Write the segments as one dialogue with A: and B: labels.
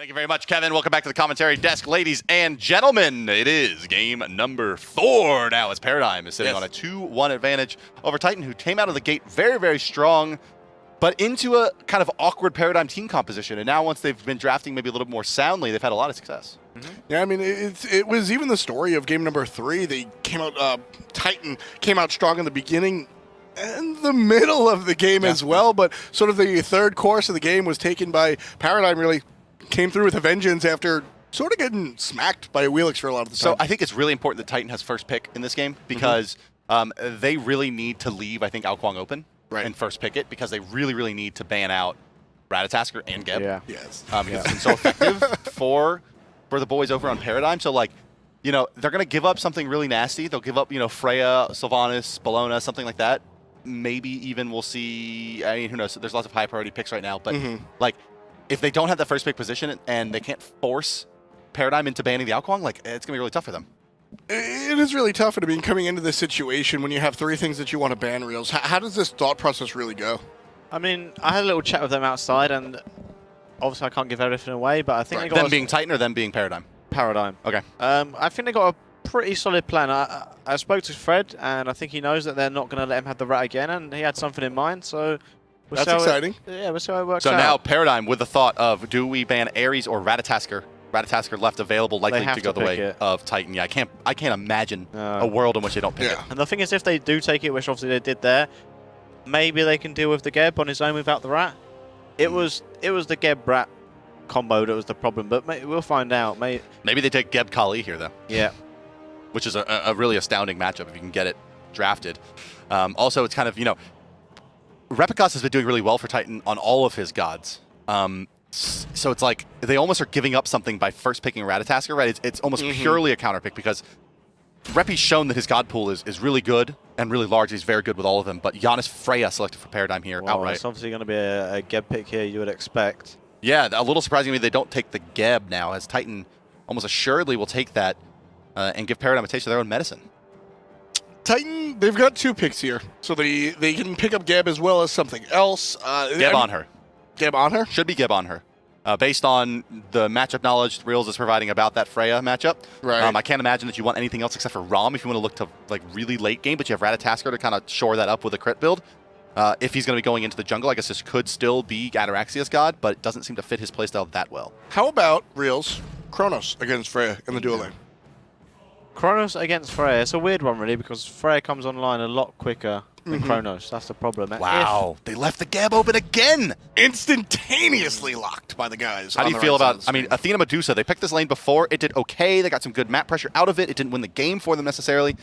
A: Thank you very much, Kevin. Welcome back to the commentary desk, ladies and gentlemen. It is game number 4 now as Paradigm is sitting on a 2-1 advantage over Titan, who came out of the gate very, very strong, but into a kind of awkward Paradigm team composition. And now once they've been drafting maybe a little bit more soundly, they've had a lot of success.
B: Yeah, I mean, it was even the story of game number 3. They came out, Titan came out strong in the beginning and the middle of the game as well, but sort of the third course of the game was taken by Paradigm. Really came through with a vengeance after sort of getting smacked by Wheelix for a lot of the time.
A: So I think it's really important that Titan has first pick in this game because they really need to leave, I think, Ao Kuang open and first pick it because they really, really need to ban out Ratatasker and Geb.
B: Yeah. Yes.
A: Because it's been so effective for the boys over on Paradigm. So, like, you know, they're going to give up something really nasty. They'll give up, you know, Freya, Sylvanas, Bellona, something like that. Maybe even we'll see, I mean, who knows? There's lots of high priority picks right now. But, like, if they don't have that first pick position and they can't force Paradigm into banning the Ao Kuang, like, it's going to be really tough for them.
B: It is really tough. I mean, coming into this situation when you have 3 things that you want to ban, Reels, how does this thought process really go?
C: I mean, I had a little chat with them outside, and obviously I can't give everything away, but I think they got
A: them being Titan or them being Paradigm?
C: Paradigm.
A: Okay. I
C: think they got a pretty solid plan. I spoke to Fred, and I think he knows that they're not going to let him have the rat again, and he had something in mind, so...
B: That's exciting.
C: We'll see how it works
A: out.
C: So
A: now Paradigm with the thought of, do we ban Ares or Ratatasker? Ratatasker left available, likely to go the way of Titan. Yeah, I can't imagine a world in which they don't pick it.
C: And the thing is, if they do take it, which obviously they did there, maybe they can deal with the Geb on his own without the rat. It was the Geb rat combo that was the problem, but we'll find out.
A: Maybe they take Geb Kali here though.
C: Yeah,
A: which is a really astounding matchup if you can get it drafted. Also, it's kind of, you know, Repicos has been doing really well for Titan on all of his gods. So it's like they almost are giving up something by first picking Ratatasker, right? It's almost purely a counter pick because Repi's shown that his god pool is really good and really large. He's very good with all of them. But Giannis Freya selected for Paradigm here outright.
C: It's obviously going to be a Geb pick here, you would expect.
A: Yeah, a little surprisingly, they don't take the Geb now, as Titan almost assuredly will take that and give Paradigm a taste of their own medicine.
B: Titan, they've got 2 picks here, so they can pick up Geb as well as something else.
A: Geb on her.
B: Geb on her?
A: Should be Geb on her. Based on the matchup knowledge Reels is providing about that Freya matchup. Right. I can't imagine that you want anything else except for Rom if you want to look to like really late game, but you have Ratatasker to kind of shore that up with a crit build. If he's going to be going into the jungle, I guess this could still be Ataraxia's god, but it doesn't seem to fit his playstyle that well.
B: How about Reels, Kronos against Freya in the dual lane?
C: Kronos against Freya. It's a weird one, really, because Freya comes online a lot quicker than Kronos. That's the problem.
A: Wow. They left the Geb open again.
B: Instantaneously locked by the guys.
A: How do you feel about, I mean, Athena Medusa, they picked this lane before. It did okay. They got some good map pressure out of it. It didn't win the game for them necessarily.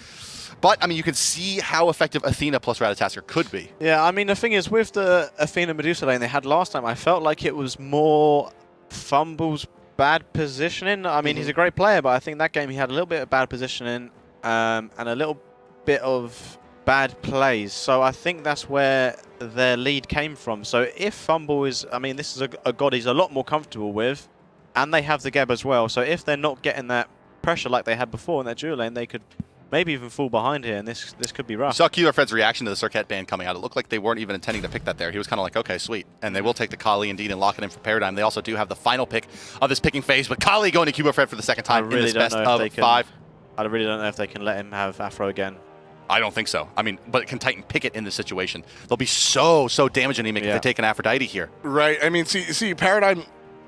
A: But, I mean, you can see how effective Athena plus Ratatasker could be.
C: Yeah, I mean, the thing is, with the Athena Medusa lane they had last time, I felt like it was more Fumble's bad positioning. I mean, he's a great player, but I think that game he had a little bit of bad positioning and a little bit of bad plays. So I think that's where their lead came from. So if Fumble is, I mean, this is a god he's a lot more comfortable with, and they have the Geb as well. So if they're not getting that pressure like they had before in their dual lane, they could maybe even fall behind here, and this could be rough.
A: Saw Keeler Fred's reaction to the Circuit ban coming out. It looked like they weren't even intending to pick that there. He was kind of like, okay, sweet. And they will take the Kali indeed and lock it in for Paradigm. They also do have the final pick of this picking phase, but Kali going to Cuba Fred for the second time in this best of 5.
C: I really don't know if they can let him have Afro again.
A: I don't think so. I mean, but can Titan pick it in this situation? They'll be so damage anemic if they take an Aphrodite here.
B: Right. I mean, see, Paradigm,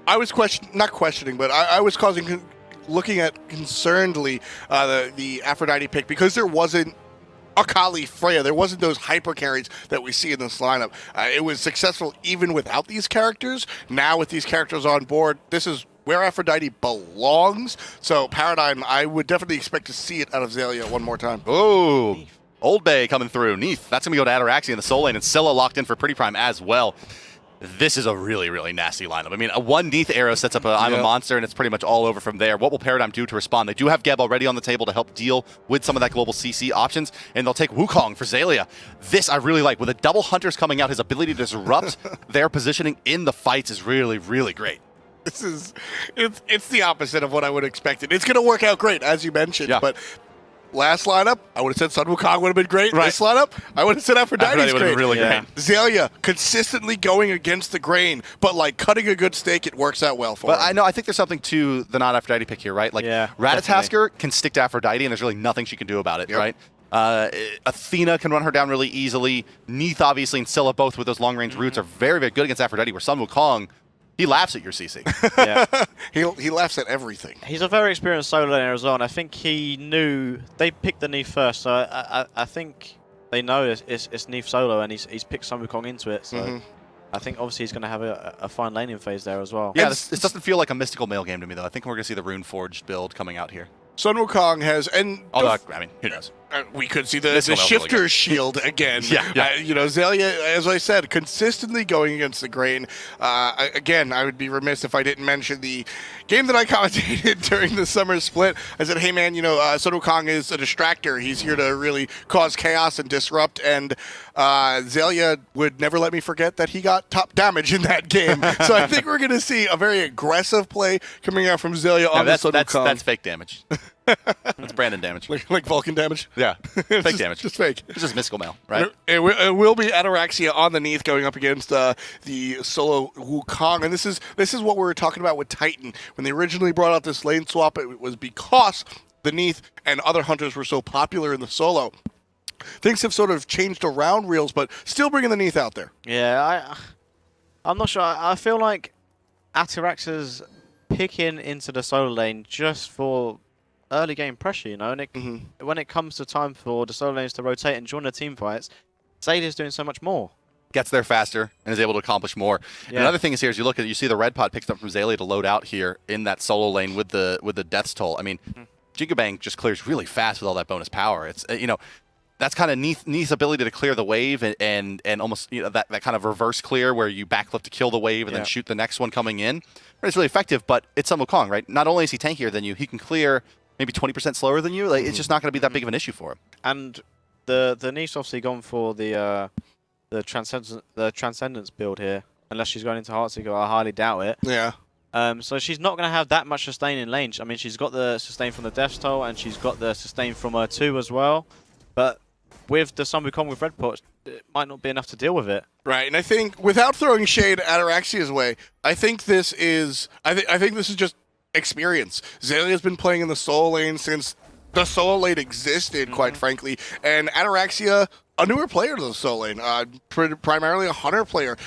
B: I was not questioning, but I was looking at concernedly the Aphrodite pick because there wasn't a Kali Freya. There wasn't those hyper carries that we see in this lineup. It was successful even without these characters. Now with these characters on board, this is where Aphrodite belongs. So Paradigm, I would definitely expect to see it out of Xayah one more time.
A: Oh, Old Bay coming through. Neath, that's going to go to Ataraxia in the soul lane, and Scylla locked in for Pretty Prime as well. This is a really, really nasty lineup. I mean, a 1 Neath arrow sets up a I'm a monster, and it's pretty much all over from there. What will Paradigm do to respond? They do have Geb already on the table to help deal with some of that global CC options, and they'll take Wukong for Xayah. This I really like. With the double hunters coming out, his ability to disrupt their positioning in the fights is really, really great.
B: It's the opposite of what I would have expected. It's going to work out great, as you mentioned, but last lineup, I would have said Sun Wukong would have been great.
A: Right.
B: This lineup, I would have said Aphrodite's
A: would have
B: great.
A: been really great.
B: Xayah consistently going against the grain, but like cutting a good steak, it works out well for
A: But
B: him.
A: I think there's something to the not Aphrodite pick here, right? Like, Ratatasker can stick to Aphrodite, and there's really nothing she can do about it, right? Athena can run her down really easily. Neith, obviously, and Scylla, both with those long-range roots, are very, very good against Aphrodite, where Sun Wukong, he laughs at your CC.
B: He laughs at everything.
C: He's a very experienced solo laner as well, and I think he knew they picked the Neith first, so I think they know it's Neith solo, and he's picked Sun Wukong into it. So I think obviously he's going to have a fine laning phase there as well.
A: Yeah, this doesn't feel like a mystical male game to me, though. I think we're going to see the Rune Forged build coming out here.
B: Sun Wukong has, and
A: although, I mean, who knows?
B: We could see the Shifter's Shield again. You know, Xayah, as I said, consistently going against the grain. Again, I would be remiss if I didn't mention the game that I commentated during the summer split. I said, hey man, you know, Sun Wukong is a distractor. He's here to really cause chaos and disrupt, and Xayah would never let me forget that he got top damage in that game. So I think we're going to see a very aggressive play coming out from Xayah on the Sun Wukong.
A: That's fake damage. That's Brandon damage.
B: Like Vulcan damage?
A: Yeah. Fake damage.
B: Just fake.
A: It's just mystical mail, right?
B: It will be Ataraxia on the Neith going up against the solo Wukong. And this is what we were talking about with Titan. When they originally brought out this lane swap, it was because the Neith and other hunters were so popular in the solo. Things have sort of changed around Reels, but still bringing the Neith out there.
C: Yeah, I'm not sure. I feel like Ataraxa's picking into the solo lane just for early game pressure, you know, and when it comes to time for the solo lanes to rotate and join the team fights, Zayah's doing so much more.
A: Gets there faster and is able to accomplish more. And another thing is here, as you look at it, you see the red pot picks up from Xayah to load out here in that solo lane with the Death's Toll. I mean, Jigabang just clears really fast with all that bonus power. It's you know, that's kind of Neith's ability to clear the wave and almost, you know, that kind of reverse clear where you backflip to kill the wave and then shoot the next one coming in. It's really effective, but it's Sun Wukong, right? Not only is he tankier than you, he can clear maybe 20% slower than you. Like, it's just not going to be that big of an issue for him.
C: And the Neith's obviously gone for the Transcendence build here, unless she's going into Heartseeker. I highly doubt it.
B: Yeah.
C: So she's not going to have that much sustain in lane. I mean, she's got the sustain from the Death's Toll, and she's got the sustain from her 2 as well. But with the Sun Wukong with red pots, it might not be enough to deal with it.
B: Right, and I think without throwing shade at Ataraxia's way, I think this is just experience. Xayah has been playing in the solo lane since the solo lane existed, quite frankly, and Ataraxia, a newer player to the solo lane, primarily a hunter player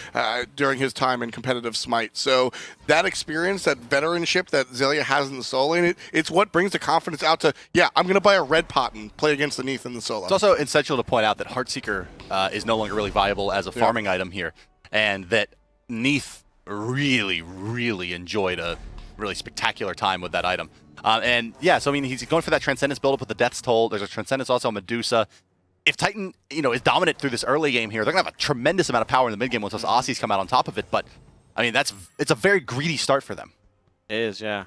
B: during his time in competitive Smite. So that experience, that veteranship that Xayah has in the solo lane, it's what brings the confidence out to, yeah, I'm going to buy a red pot and play against the Neith in the solo.
A: It's also essential to point out that Heartseeker is no longer really viable as a farming item here, and that Neith really, really enjoyed a really spectacular time with that item. And yeah, so I mean, he's going for that Transcendence build-up with the Death's Toll. There's a Transcendence also on Medusa. If Titan, you know, is dominant through this early game here, they're going to have a tremendous amount of power in the mid-game once those Aussies come out on top of it. But, I mean, it's a very greedy start for them.
C: It is, yeah.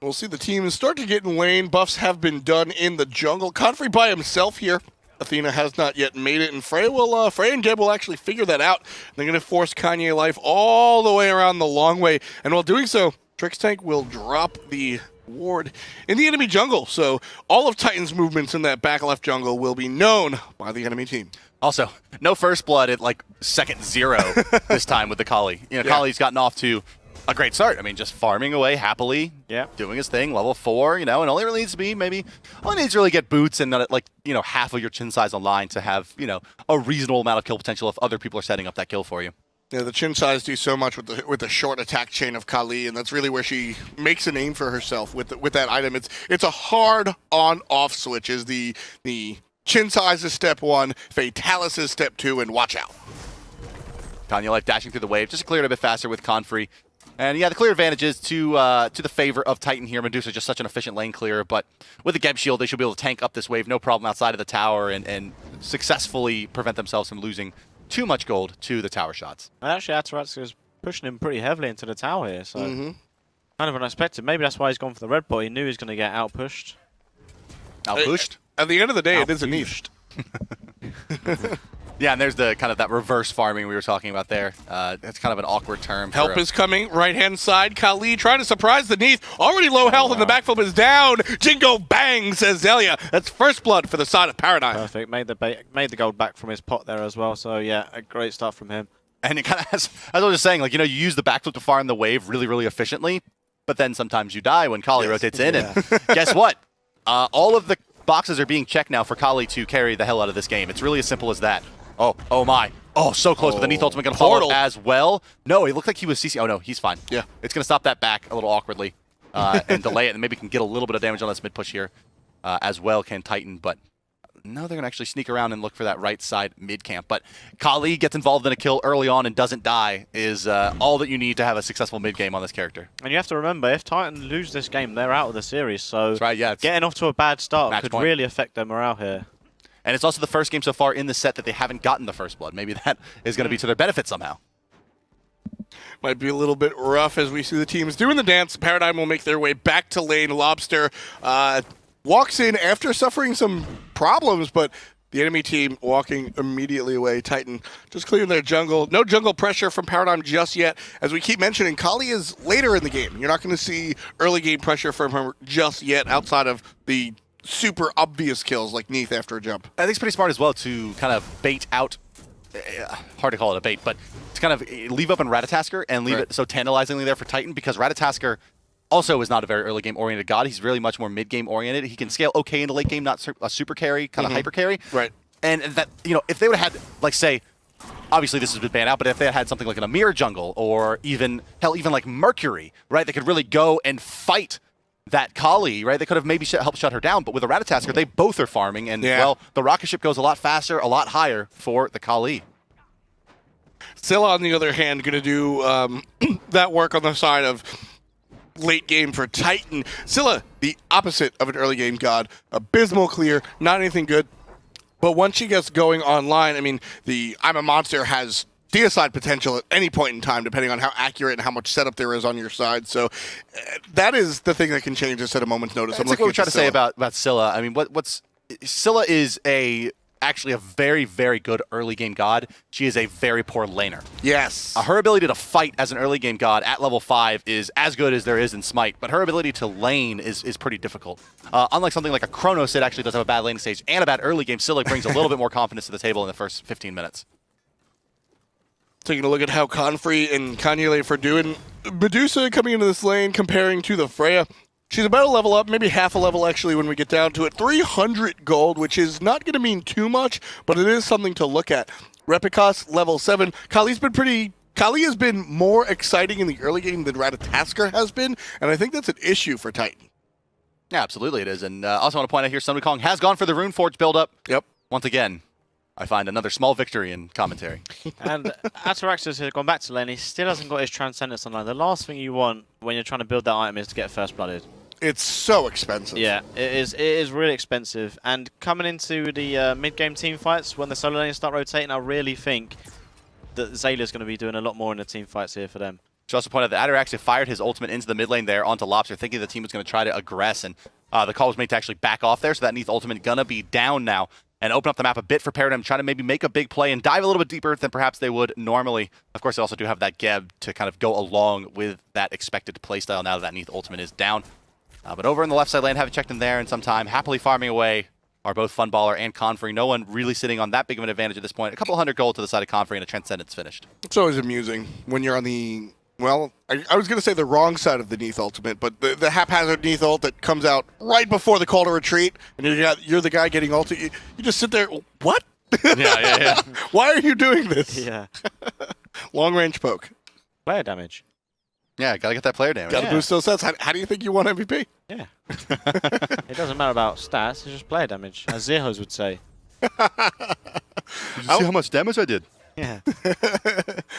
B: We'll see the team start to get in lane. Buffs have been done in the jungle. Godfrey by himself here. Athena has not yet made it, and Frey and Geb will actually figure that out. They're going to force Kanye Life all the way around the long way, and while doing so, Trixtank will drop the ward in the enemy jungle. So all of Titan's movements in that back left jungle will be known by the enemy team.
A: Also, no first blood at like second 0 this time with the Kali. You know, Kali's gotten off to a great start. I mean, just farming away happily, doing his thing, level 4, you know, and all it really needs to be only needs to really get boots and like, you know, half of your chin size online to have, you know, a reasonable amount of kill potential if other people are setting up that kill for you.
B: Yeah, the chin size do so much with the short attack chain of Kali, and that's really where she makes a name for herself with that item. It's a hard on-off switch. Is the chin size is step 1, Fatalis is step 2, and watch out.
A: Kanye Life dashing through the wave, just to clear it a bit faster with Confrey. And yeah, the clear advantage is to the favor of Titan here. Medusa just such an efficient lane clearer, but with the Geb shield, they should be able to tank up this wave, no problem outside of the tower, and successfully prevent themselves from losing too much gold to the tower shots.
C: And actually, Ataraxia is pushing him pretty heavily into the tower here, so kind of unexpected. Maybe that's why he's gone for the red bot. He knew he was going to get outpushed.
A: Outpushed?
B: At the end of the day, it is a niche.
A: Yeah, and there's the kind of that reverse farming we were talking about there. It's kind of an awkward term.
B: Help is coming. Right-hand side. Kali trying to surprise the Neath. Already low health, and the backflip is down. Jingo bang, says Zelia. That's first blood for the side of Paradigm.
C: Perfect. Made the gold back from his pot there as well. So, yeah, a great start from him.
A: And it kind of has, as I was just saying, like, you use the backflip to farm the wave really, really efficiently, but then sometimes you die when Kali rotates in. And guess what? All of the boxes are being checked now for Kali to carry the hell out of this game. It's really as simple as that. Oh my. Oh, so close, but the Neath ultimate going to follow as well. No, it looked like he was CC. Oh, no, he's fine.
B: Yeah.
A: It's going to stop that back a little awkwardly and delay it, and maybe can get a little bit of damage on this mid push here as well, can Titan. But no, they're going to actually sneak around and look for that right side mid camp. But Kali gets involved in a kill early on and doesn't die is all that you need to have a successful mid game on this character.
C: And you have to remember, if Titan lose this game, they're out of the series. So
A: that's right, yeah,
C: getting off to a bad start could
A: point.
C: really affect their morale here.
A: And it's also the first game so far in the set that they haven't gotten the first blood. Maybe that is going to be to their benefit somehow.
B: Might be a little bit rough as we see the teams doing the dance. Paradigm will make their way back to lane. Lobster walks in after suffering some problems, but the enemy team walking immediately away. Titan just clearing their jungle. No jungle pressure from Paradigm just yet. As we keep mentioning, Kali is later in the game. You're not going to see early game pressure from her just yet outside of the super obvious kills like Neath after a jump.
A: I think it's pretty smart as well to kind of bait out, hard to call it a bait, but to kind of leave open Ratatasker and leave it so tantalizingly there for Titan, because Ratatasker also is not a very early game oriented god. He's really much more mid game oriented. He can scale okay into late game, not a super carry, kind of hyper carry.
B: Right.
A: And that, if they would have had, like, say, obviously this has been banned out, but if they had something like an Amir jungle or even like Mercury, right, they could really go and fight that Kali, right? They could have maybe helped shut her down, but with a Ratatasker, they both are farming, and, well, the rocket ship goes a lot faster, a lot higher for the Kali.
B: Scylla, on the other hand, going to do that work on the side of late game for Titan. Scylla, the opposite of an early game god. Abysmal clear, not anything good. But once she gets going online, I mean, the I'm a Monster has deicide potential at any point in time, depending on how accurate and how much setup there is on your side. So that is the thing that can change this at a moment's notice.
A: That's like what we're trying to say about Scylla. I mean, Scylla is actually a very, very good early game god. She is a very poor laner.
B: Yes.
A: Her ability to fight as an early game god at level 5 is as good as there is in Smite, but her ability to lane is pretty difficult. Unlike something like a Chronos, it actually does have a bad laning stage and a bad early game. Scylla brings a little bit more confidence to the table in the first 15 minutes.
B: Taking a look at how Confrey and Kanye are doing. Medusa coming into this lane, comparing to the Freya. She's about a level up, maybe half a level actually when we get down to it. 300 gold, which is not going to mean too much, but it is something to look at. Repicos, level 7. Kali has been more exciting in the early game than Ratatasker has been, and I think that's an issue for Titan.
A: Yeah, absolutely it is. And also want to point out here, Sun Wukong has gone for the Runeforge build-up.
B: Yep.
A: Once again, I find another small victory in commentary.
C: And Ataraxis has gone back to lane. He still hasn't got his Transcendence online. The last thing you want when you're trying to build that item is to get first blooded.
B: It's so expensive.
C: Yeah, it is. It is really expensive. And coming into the mid-game team fights, when the solo lanes start rotating, I really think that Zayla's going to be doing a lot more in the team fights here for them.
A: Should also point out that Ataraxis fired his ultimate into the mid lane there onto Lobster, thinking the team was going to try to aggress, and the call was made to actually back off there, so that Neath ultimate going to be down now and open up the map a bit for Paradigm, trying to maybe make a big play and dive a little bit deeper than perhaps they would normally. Of course, they also do have that Geb to kind of go along with that expected playstyle now that Neath ultimate is down. But over in the left side lane, haven't checked in there in some time, happily farming away are both Funballer and Confrey. No one really sitting on that big of an advantage at this point. A couple hundred gold to the side of Confrey and a Transcendence finished.
B: It's always amusing when you're on the, well, I was going to say the wrong side of the Neath ultimate, but the haphazard Neath ult that comes out right before the call to retreat, and you're the guy getting ulted. You just sit there, what?
A: Yeah.
B: Why are you doing this?
C: Yeah.
B: Long range poke.
C: Player damage.
A: Yeah, gotta get that player damage.
B: Gotta boost those stats. How do you think you won MVP?
C: Yeah. It doesn't matter about stats, it's just player damage, as Zehos would say.
A: Did you see how much damage I did?
C: Yeah.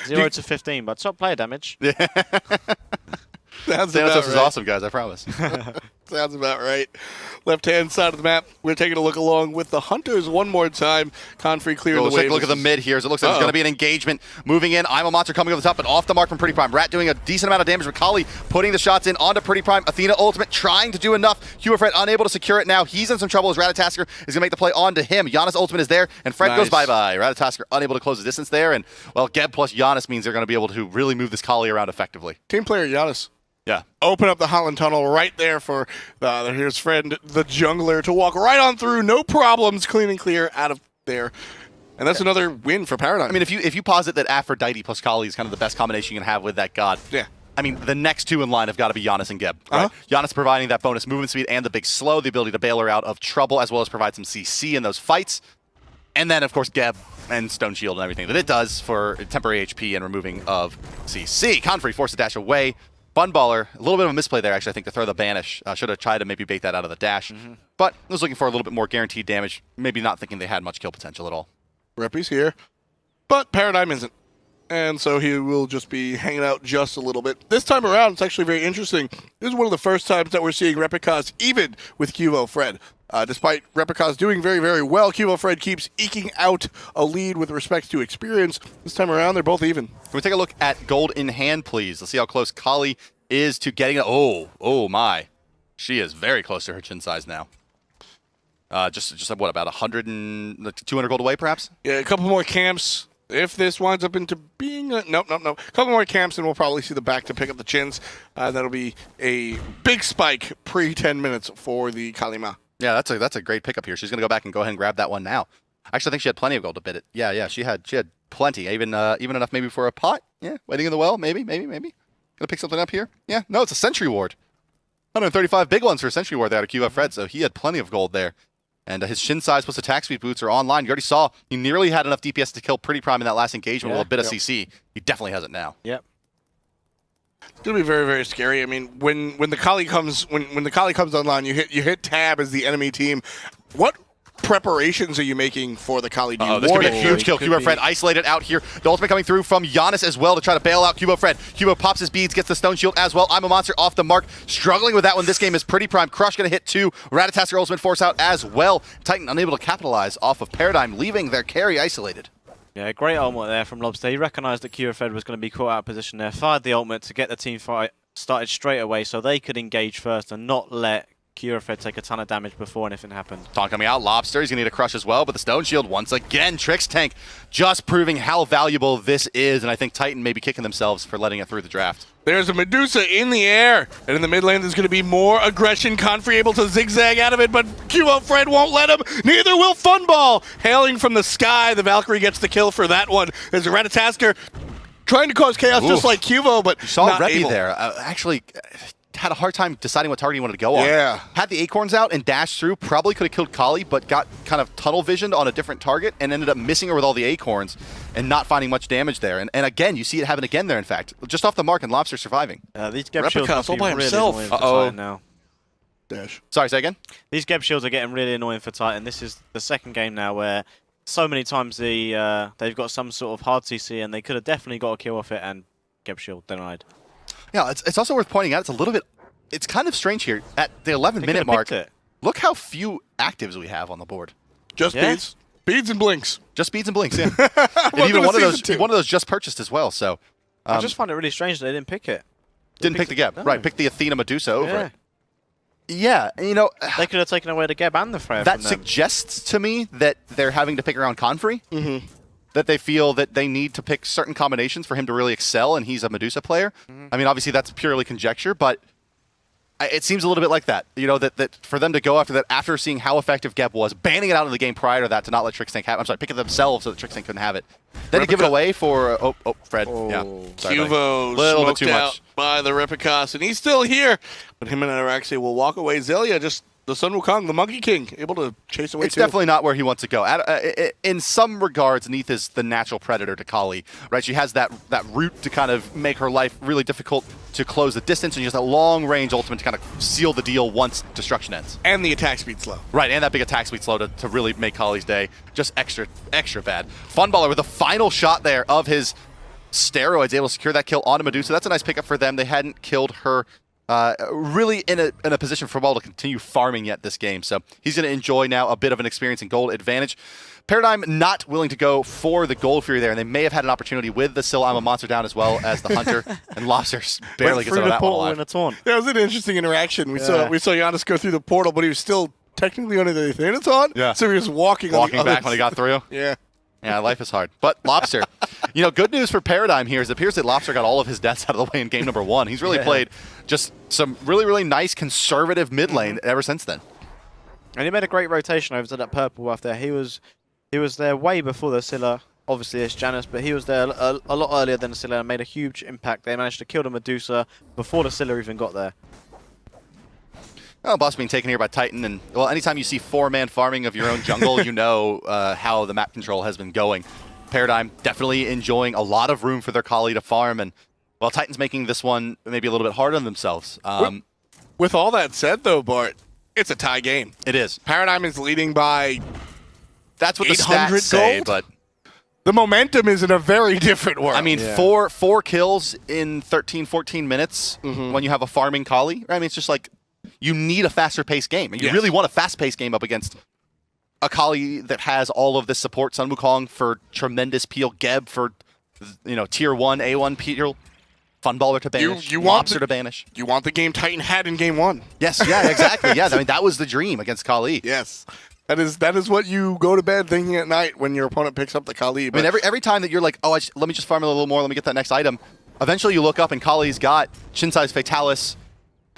C: 0 to 15, but top player damage.
A: Yeah.
B: Sounds
A: Thanatos
B: about
A: is
B: right.
A: awesome, guys, I promise.
B: Sounds about right. left-hand side of the map. We're taking a look along with the Hunters one more time. Confrey clearing the
A: Let's
B: way.
A: take a look at the mid here. As it looks like there's going to be an engagement moving in. I'm a Monster coming over the top, but off the mark from Pretty Prime. Rat doing a decent amount of damage with Kali, putting the shots in onto Pretty Prime. Athena ultimate trying to do enough. Hugh Fred unable to secure it now. He's in some trouble as Ratatasker is going to make the play onto him. Giannis ultimate is there, and Fred goes bye-bye. Ratatasker unable to close the distance there, and, well, Geb plus Giannis means they're going to be able to really move this Kali around effectively.
B: Team player Giannis.
A: Yeah.
B: Open up the Holland Tunnel right there for his friend, the jungler, to walk right on through. No problems. Clean and clear out of there. And that's another win for Paradigm.
A: I mean, if you posit that Aphrodite plus Kali is kind of the best combination you can have with that god.
B: Yeah.
A: I mean, the next two in line have got to be Giannis and Geb. Right? Giannis providing that bonus movement speed and the big slow, the ability to bail her out of trouble, as well as provide some CC in those fights. And then, of course, Geb and Stone Shield and everything that it does for temporary HP and removing of CC. Confrey forced to dash away. Funballer, a little bit of a misplay there, actually, I think, to throw the banish. Should have tried to maybe bait that out of the dash. But was looking for a little bit more guaranteed damage, maybe not thinking they had much kill potential at all.
B: Reppy's here, but Paradigm isn't. And so he will just be hanging out just a little bit. This time around, it's actually very interesting. This is one of the first times that we're seeing Replicas even with Cuvo Fred. Despite Replicas doing very, very well, Cuvo Fred keeps eking out a lead with respect to experience. This time around, they're both even.
A: Can we take a look at gold in hand, please? Let's see how close Kali is to getting it. Oh my. She is very close to her chin size now. Just what, about 100 and 200 gold away, perhaps?
B: Yeah, a couple more camps. If this winds up into being nope. A couple more camps, and we'll probably see the back to pick up the chins. That'll be a big spike pre-10 minutes for the Kalima.
A: Yeah, that's a great pickup here. She's gonna go back and go ahead and grab that one now. Actually, I think she had plenty of gold to bid it. Yeah, she had plenty, even enough maybe for a pot. Yeah, waiting in the well, maybe. Gonna pick something up here. Yeah, no, it's a Sentry Ward. 135 big ones for a Sentry Ward there out of QF Fred, so he had plenty of gold there. And his shin size plus attack speed boots are online. You already saw he nearly had enough DPS to kill Pretty Prime in that last engagement with a bit of CC. He definitely has it now.
C: Yep.
B: It's gonna be very, very scary. I mean, when the Kali comes when the Kali comes online, you hit tab as the enemy team. What preparations are you making for the Kali?
A: This could be a huge kill. Cubo Fred isolated out here. The ultimate coming through from Giannis as well to try to bail out Cubo Fred. Cubo pops his beads, gets the Stone Shield as well. I'm a Monster off the mark. Struggling with that one. This game is Pretty Prime. Crush going to hit 2. Ratatasker ultimate force out as well. Titan unable to capitalize off of Paradigm, leaving their carry isolated.
C: Yeah, great ultimate there from Lobster. He recognised that Cubo Fred was going to be caught out of position there. Fired the ultimate to get the team fight started straight away so they could engage first and not let Cubo Fred take a ton of damage before anything happened.
A: Taunt coming out. Lobster, he's going to need a crush as well, but the Stone Shield once again. Trix Tank just proving how valuable this is, and I think Titan may be kicking themselves for letting it through the draft.
B: There's a Medusa in the air, and in the mid lane there's going to be more aggression. Confrey able to zigzag out of it, but Cubo Fred won't let him. Neither will Funball. Hailing from the sky, the Valkyrie gets the kill for that one. There's a Ratatasker trying to cause chaos just like Cubo, but
A: you saw
B: not
A: Reppy
B: able.
A: there. Actually had a hard time deciding what target he wanted to go on.
B: Yeah.
A: Had the acorns out and dashed through, probably could have killed Kali, but got kind of tunnel visioned on a different target and ended up missing her with all the acorns and not finding much damage there. And again, you see it happen again there, in fact. Just off the mark and Lobster surviving.
C: These Geb shields must
B: all
C: be
B: by
C: really
B: himself.
C: annoying for Titan now.
B: Dash.
A: Sorry, say again?
C: These Geb shields are getting really annoying for Titan. This is the second game now where so many times they've got some sort of hard CC and they could have definitely got a kill off it and Geb shield denied.
A: Yeah, it's also worth pointing out, it's kind of strange here. At the 11-minute mark, look how few actives we have on the board.
B: Just beads. Beads and blinks.
A: Just beads and blinks, yeah. And even one of those just purchased as well, so.
C: I just find it really strange that they didn't pick it.
A: Didn't pick the Geb. No. Right, picked the Athena Medusa over it.
C: Yeah,
A: you know.
C: They could have taken away the Geb and the Freya
A: That
C: from them.
A: suggests to me that they're having to pick around Confrey.
B: Mm-hmm.
A: That they feel that they need to pick certain combinations for him to really excel, and he's a Medusa player. I mean, obviously that's purely conjecture, but it seems a little bit like that. You know, that for them to go after that after seeing how effective Geb was, banning it out of the game prior to that to not let Trix Tank have it. I'm sorry, pick it themselves so that Trix Tank couldn't have it. Then to give it away for Fred. Yeah. Sorry,
B: Cubo
A: little bit
B: smoked
A: too
B: out
A: much
B: by the Replicas, and he's still here. But him and Araxi will walk away. Zelia just the Sun Wukong, the Monkey King, able to chase away.
A: It's definitely not where he wants to go. In some regards, Neith is the natural predator to Kali, right? She has that route to kind of make her life really difficult to close the distance, and she has that long range ultimate to kind of seal the deal once destruction ends.
B: And the attack speed slow.
A: Right, and that big attack speed slow to really make Kali's day just extra bad. Funballer with the final shot there of his steroids, able to secure that kill onto Medusa. That's a nice pickup for them. They hadn't killed her really in a position for Ball to continue farming yet this game. So he's going to enjoy now a bit of an experience and gold advantage. Paradigm not willing to go for the Gold Fury there, and they may have had an opportunity with the Scylla I'm a Monster down as well as the Hunter, and Lobster barely gets out of that one alive.
B: That was an interesting interaction. We saw Giannis go through the portal, but he was still technically under the Thanaton, so he was walking
A: back when he got through.
B: Yeah.
A: Yeah, life is hard. But Lobster, good news for Paradigm here is it appears that Lobster got all of his deaths out of the way in game number 1. He's really played just some really, really nice conservative mid lane ever since then.
C: And he made a great rotation over to that purple buff there. He was there way before the Scylla. Obviously, it's Janus, but he was there a lot earlier than the Scylla and made a huge impact. They managed to kill the Medusa before the Scylla even got there.
A: Well, boss being taken here by Titan, and well, anytime you see 4-man farming of your own jungle, you know how the map control has been going. Paradigm definitely enjoying a lot of room for their Kali to farm, and well, Titan's making this one maybe a little bit harder on themselves.
B: With all that said, though, Bart, it's a tie game.
A: It is.
B: Paradigm is leading by
A: that's what the stats say, but
B: the momentum is in a very different world.
A: I mean, four kills in 13, 14 minutes when you have a farming Kali. I mean, it's just like you need a faster-paced game. And you really want a fast-paced game up against a Kali that has all of this support. Sun Wukong for tremendous peel, Geb for tier 1, A1 peel, Funballer to banish, Lobster to banish.
B: You want the game Titan had in game 1.
A: Yes, yeah, exactly. Yeah, I mean, that was the dream against Kali.
B: Yes. That is what you go to bed thinking at night when your opponent picks up the Kali.
A: But I mean, every time that you're like, oh, let me just farm a little more, let me get that next item, eventually you look up and Kali's got Shinsai's Fatalis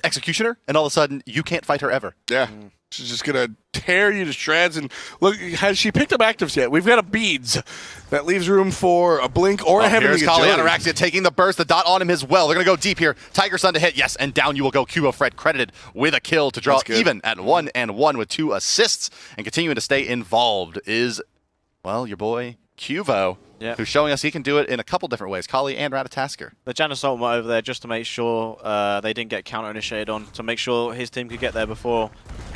A: Executioner, and all of a sudden, you can't fight her ever.
B: Yeah. She's just going to tear you to shreds. And look, has she picked up actives yet? We've got a Beads. That leaves room for a Blink or a Heavenly
A: Here's Kali Ataraxia taking the burst, the dot on him as well. They're going to go deep here. Tiger Sun to hit, yes, and down you will go. Cubo Fred credited with a kill to draw even at 1-1 with 2 assists. And continuing to stay involved is, well, your boy Cubo. Who's showing us he can do it in a couple different ways, Kali and Ratatasker.
C: The Janus ultimate over there just to make sure they didn't get counter-initiated on, to make sure his team could get there before.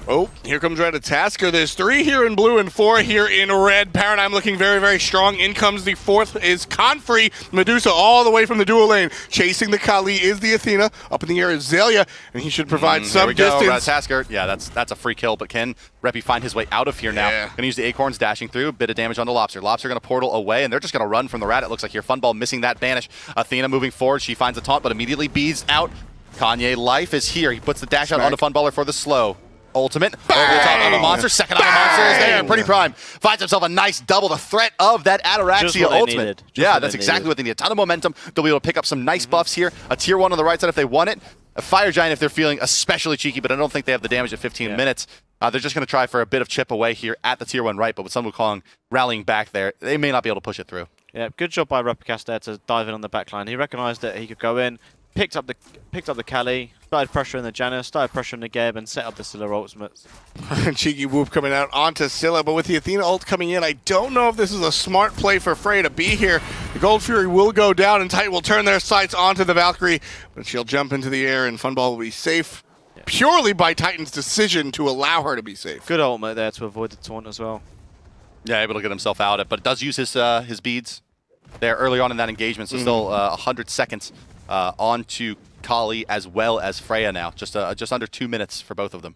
B: Oh, here comes Ratatasker. There's 3 here in blue and 4 here in red. Paradigm looking very, very strong. In comes the 4th is Confrey. Medusa all the way from the dual lane. Chasing the Kali is the Athena. Up in the air is Zelia, and he should provide some distance.
A: Ratatasker, yeah, that's a free kill, but can Reppy find his way out of here now? Going to use the Acorns dashing through, a bit of damage on the Lobster. Lobster going to portal away, and they're just going to run from the Rat. It looks like here. Funball missing that banish. Athena moving forward. She finds a taunt, but immediately beads out. Kanye Life is here. He puts the dash out onto Funballer for the slow. Ultimate. Over the top I'm a Monster. Second I'm a Monster is there. Pretty Prime finds himself a nice double. The threat of that Ataraxia ultimate. Yeah, that's exactly what they need. A ton of momentum. They'll be able to pick up some nice buffs here. A tier 1 on the right side if they want it. A Fire Giant if they're feeling especially cheeky, but I don't think they have the damage at 15 minutes. They're just going to try for a bit of chip away here at the tier 1 right, but with Sun Wukong rallying back there, they may not be able to push it through.
C: Yeah, good job by Replicast there to dive in on the backline. He recognized that he could go in, picked up the Kali, started pressuring the Janus, started pressuring the Geb, and set up the Scylla ultimates.
B: Cheeky whoop coming out onto Scylla, but with the Athena ult coming in, I don't know if this is a smart play for Frey to be here. The Gold Fury will go down, and Titan will turn their sights onto the Valkyrie, but she'll jump into the air, and Funball will be safe. Purely by Titan's decision to allow her to be safe.
C: Good ultimate there to avoid the taunt as well.
A: Yeah, able to get himself out, but it does use his beads there early on in that engagement, so still 100 seconds onto Kali as well as Freya now. Just under 2 minutes for both of them.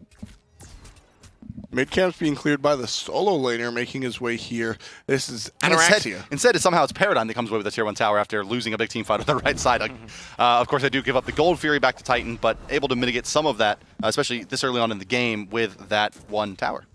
B: Mid-camp's being cleared by the solo laner making his way here. This is Ataraxia.
A: Instead, somehow it's Paradigm that comes away with the tier 1 tower after losing a big team fight on the right side. Of course, I do give up the Gold Fury back to Titan, but able to mitigate some of that, especially this early on in the game with that 1 tower.